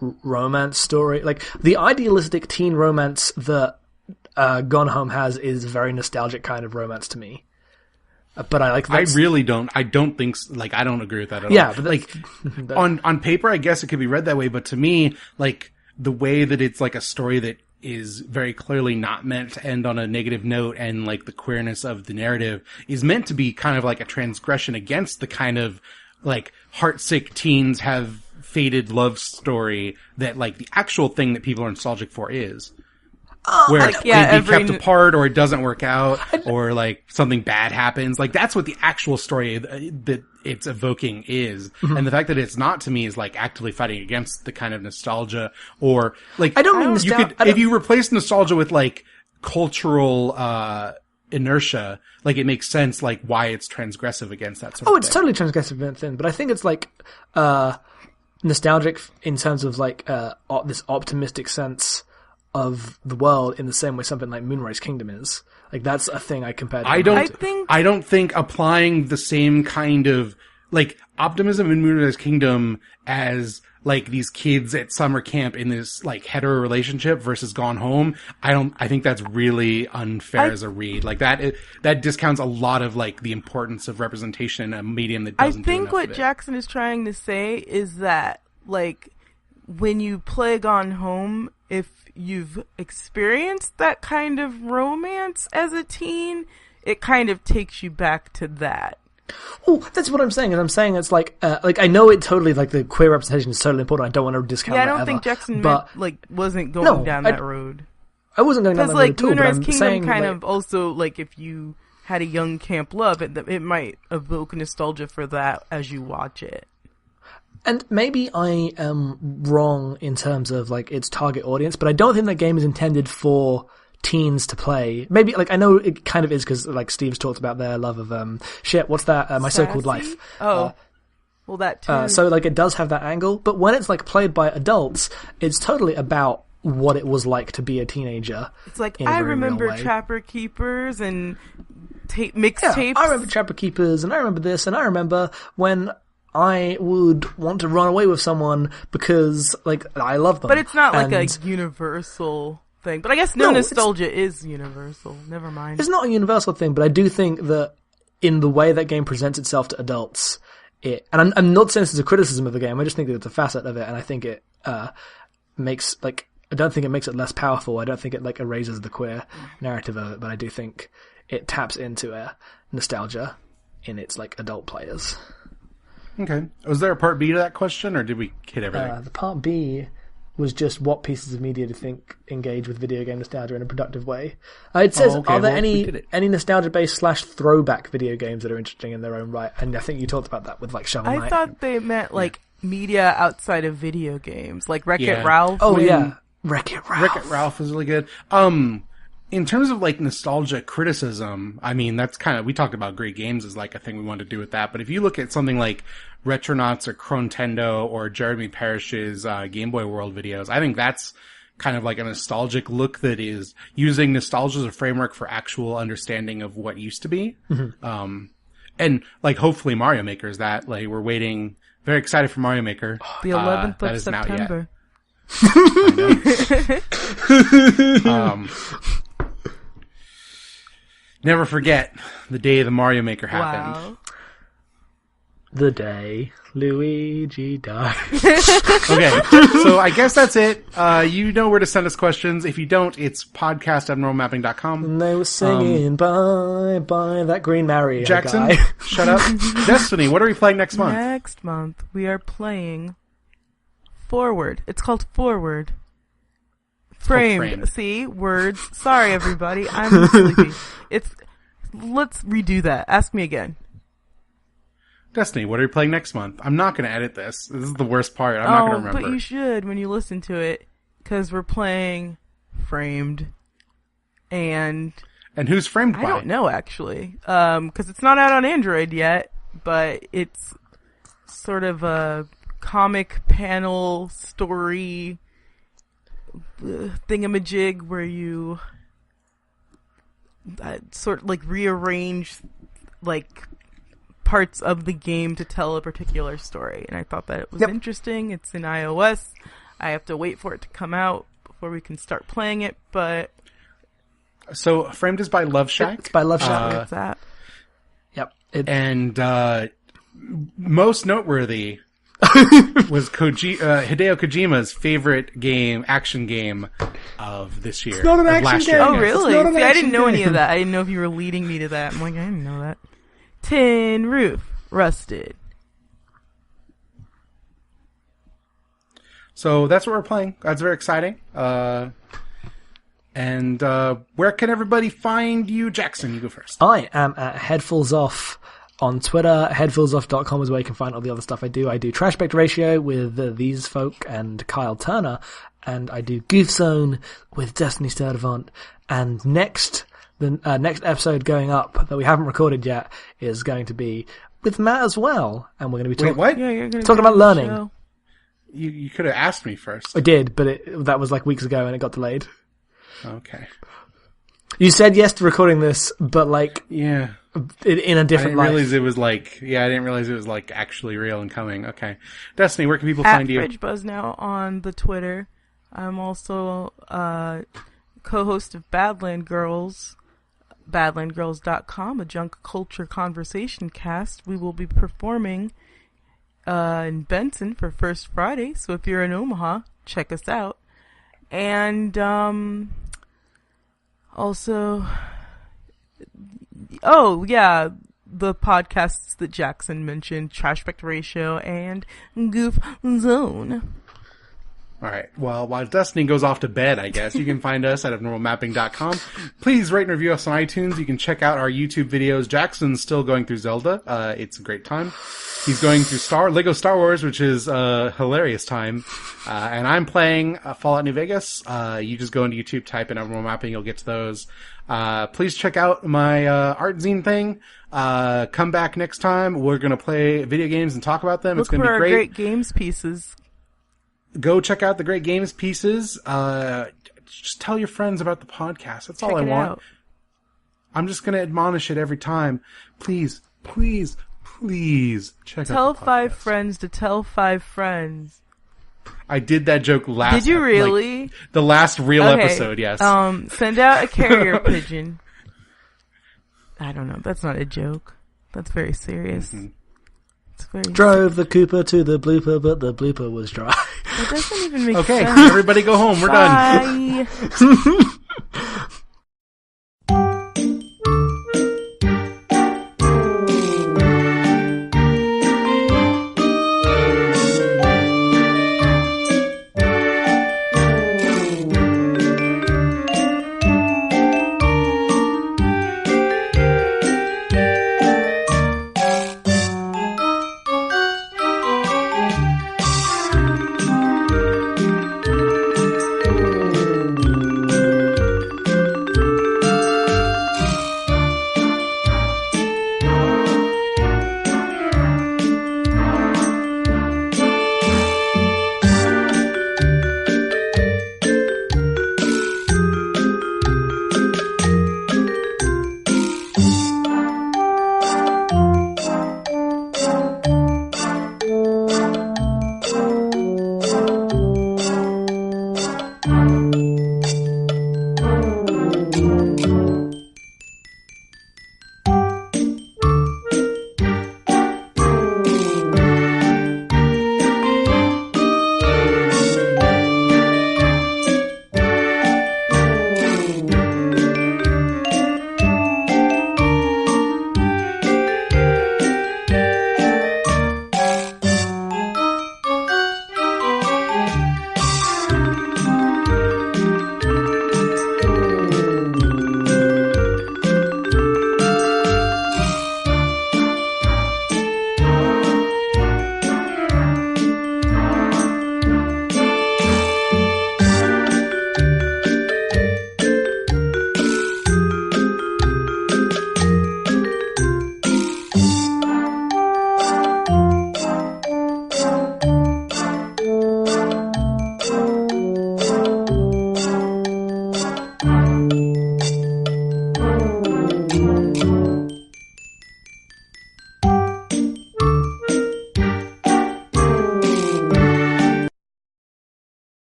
romance story. Like the idealistic teen romance that Gone Home has is a very nostalgic kind of romance to me. But I really don't. I don't think like I don't agree with that at all. Yeah, but like on paper, I guess it could be read that way. But to me, like the way that it's like a story that is very clearly not meant to end on a negative note, and like the queerness of the narrative is meant to be kind of like a transgression against the kind of like heartsick teens have faded love story that like the actual thing that people are nostalgic for is. Where like, yeah, they be kept apart, or it doesn't work out, or like something bad happens. Like that's what the actual story that it's evoking is. And the fact that it's not, to me, is like actively fighting against the kind of nostalgia, or like I don't mean nostalgia. If you replace nostalgia with like cultural inertia, like it makes sense like why it's transgressive against that sort of thing. Oh, it's totally transgressive and thin, but I think it's like nostalgic in terms of like this optimistic sense of the world in the same way something like Moonrise Kingdom is. Like, that's a thing I compared to. I don't think applying the same kind of, like, optimism in Moonrise Kingdom as, like, these kids at summer camp in this, like, hetero relationship versus Gone Home, I think that's really unfair as a read. Like, that discounts a lot of, like, the importance of representation in a medium that doesn't do enough of it. I think what Jackson is trying to say is that, like, when you play Gone Home, if you've experienced that kind of romance as a teen, it kind of takes you back to that. Oh, that's what I'm saying. And I'm saying it's like I know it totally, like, the queer representation is totally important. I don't want to discount that. Yeah, I don't think Jackson wasn't going down that road. I wasn't going down that road at all. Because, like, Moonrise Kingdom saying, kind of also, like, if you had a young camp love, it might evoke nostalgia for that as you watch it. And maybe I am wrong in terms of, like, its target audience, but I don't think that game is intended for teens to play. Maybe, like, I know it kind of is because, like, Steve's talked about their love of, what's that? My So-Called Life. Oh. Well, that too. So, like, it does have that angle, but when it's, like, played by adults, it's totally about what it was like to be a teenager. It's like, I remember Trapper Keepers and mixtapes. I remember Trapper Keepers, and I remember this, and I remember when I would want to run away with someone because, like, I love them. But it's not like a universal thing. But I guess nostalgia is universal. Never mind. It's not a universal thing, but I do think that in the way that game presents itself to adults, and I'm not saying this is a criticism of the game, I just think that it's a facet of it, and I think it makes, like, I don't think it makes it less powerful. I don't think it, like, erases the queer narrative of it, but I do think it taps into nostalgia in its, like, adult players. Okay. Was there a part B to that question, or did we hit everything? The part B was just what pieces of media do you think engage with video game nostalgia in a productive way? It says, are there any nostalgia-based / throwback video games that are interesting in their own right? And I think you talked about that with, like, Shovel Knight. I thought they meant, like, media outside of video games, like Wreck-It Ralph. Oh, yeah. Wreck-It Ralph. Wreck-It Ralph is really good. In terms of, like, nostalgia criticism, I mean, that's kind of, we talked about great games as, like, a thing we wanted to do with that, but if you look at something like Retronauts or Crontendo or Jeremy Parish's Game Boy World videos, I think that's kind of like a nostalgic look that is using nostalgia as a framework for actual understanding of what used to be. Mm-hmm. And, like, hopefully Mario Maker is that. Like, we're waiting, very excited for Mario Maker. The 11th of September. Never forget the day the Mario Maker happened. Wow. The day Luigi died. Okay, so I guess that's it. You know where to send us questions. If you don't, it's podcast@normalmapping.com. And they were singing bye that Green Mario Jackson, guy. Shut up. Destiny, what are we playing next month? Next month we are playing Forward. It's called Forward. Framed. See? Words. Sorry, everybody. I'm sleepy. Let's redo that. Ask me again. Destiny, what are you playing next month? I'm not going to edit this. This is the worst part. I'm not going to remember. But you should when you listen to it, because we're playing Framed. And who's Framed by? I don't know, actually. Because it's not out on Android yet, but it's sort of a comic panel story thingamajig where you sort of, like, rearrange, like, parts of the game to tell a particular story, and I thought that it was interesting. It's in iOS. I have to wait for it to come out before we can start playing it, but so Framed is by Love Shack. It's by Love Shack. What's that? Yep. And most noteworthy was Hideo Kojima's favorite action game of this year. It's not an action game. Oh, really? See, I didn't know any of that. I didn't know if you were leading me to that. I'm like, I didn't know that. Tin Roof, Rusted. So that's what we're playing. That's very exciting. And where can everybody find you? Jackson, you go first. I am at Headfulsoff on Twitter. Headfulsoff.com is where you can find all the other stuff I do. I do Trash Back Ratio with these folk and Kyle Turner. And I do Goof Zone with Destiny Sturdivant. And the next episode going up that we haven't recorded yet is going to be with Matt as well. And we're going to be talking... Wait, what? Yeah, you're going to talking about learning. Show. You could have asked me first. I did, but that was like weeks ago and it got delayed. Okay. You said yes to recording this, but like Yeah. in a I different didn't life. realize it was like, I didn't realize it was like actually real and coming. Okay. Destiny, where can people At find you? Fridge Buzz now on the Twitter. I'm also co-host of Badland Girls, badlandgirls.com, a junk culture conversation cast. We will be performing in Benson for First Friday, so if you're in Omaha, check us out. And also, oh yeah, the podcasts that Jackson mentioned, Trash Back Ratio and Goof Zone. All right. Well, while Destiny goes off to bed, I guess, you can find us at abnormalmapping.com. Please rate and review us on iTunes. You can check out our YouTube videos. Jackson's still going through Zelda. It's a great time. He's going through Lego Star Wars, which is a hilarious time. And I'm playing Fallout New Vegas. You just go into YouTube, type in Abnormal Mapping, you'll get to those. Please check out my art zine thing. Come back next time. We're going to play video games and talk about them. Look It's going for to be our great. great games pieces. Go check out the Great Games pieces. Just tell your friends about the podcast. That's all I want. Out. I'm just going to admonish it every time. Please, please, please check Tell out the podcast. 5 friends to tell 5 friends. I did that joke last. Did you really? Like, the last real Okay, episode, yes. Send out a carrier pigeon. I don't know. That's not a joke. That's very serious. Mm-hmm. It's very. Drove the Cooper to the blooper, but the blooper was dry. That doesn't even make Okay, sense. everybody go home. We're done. Bye.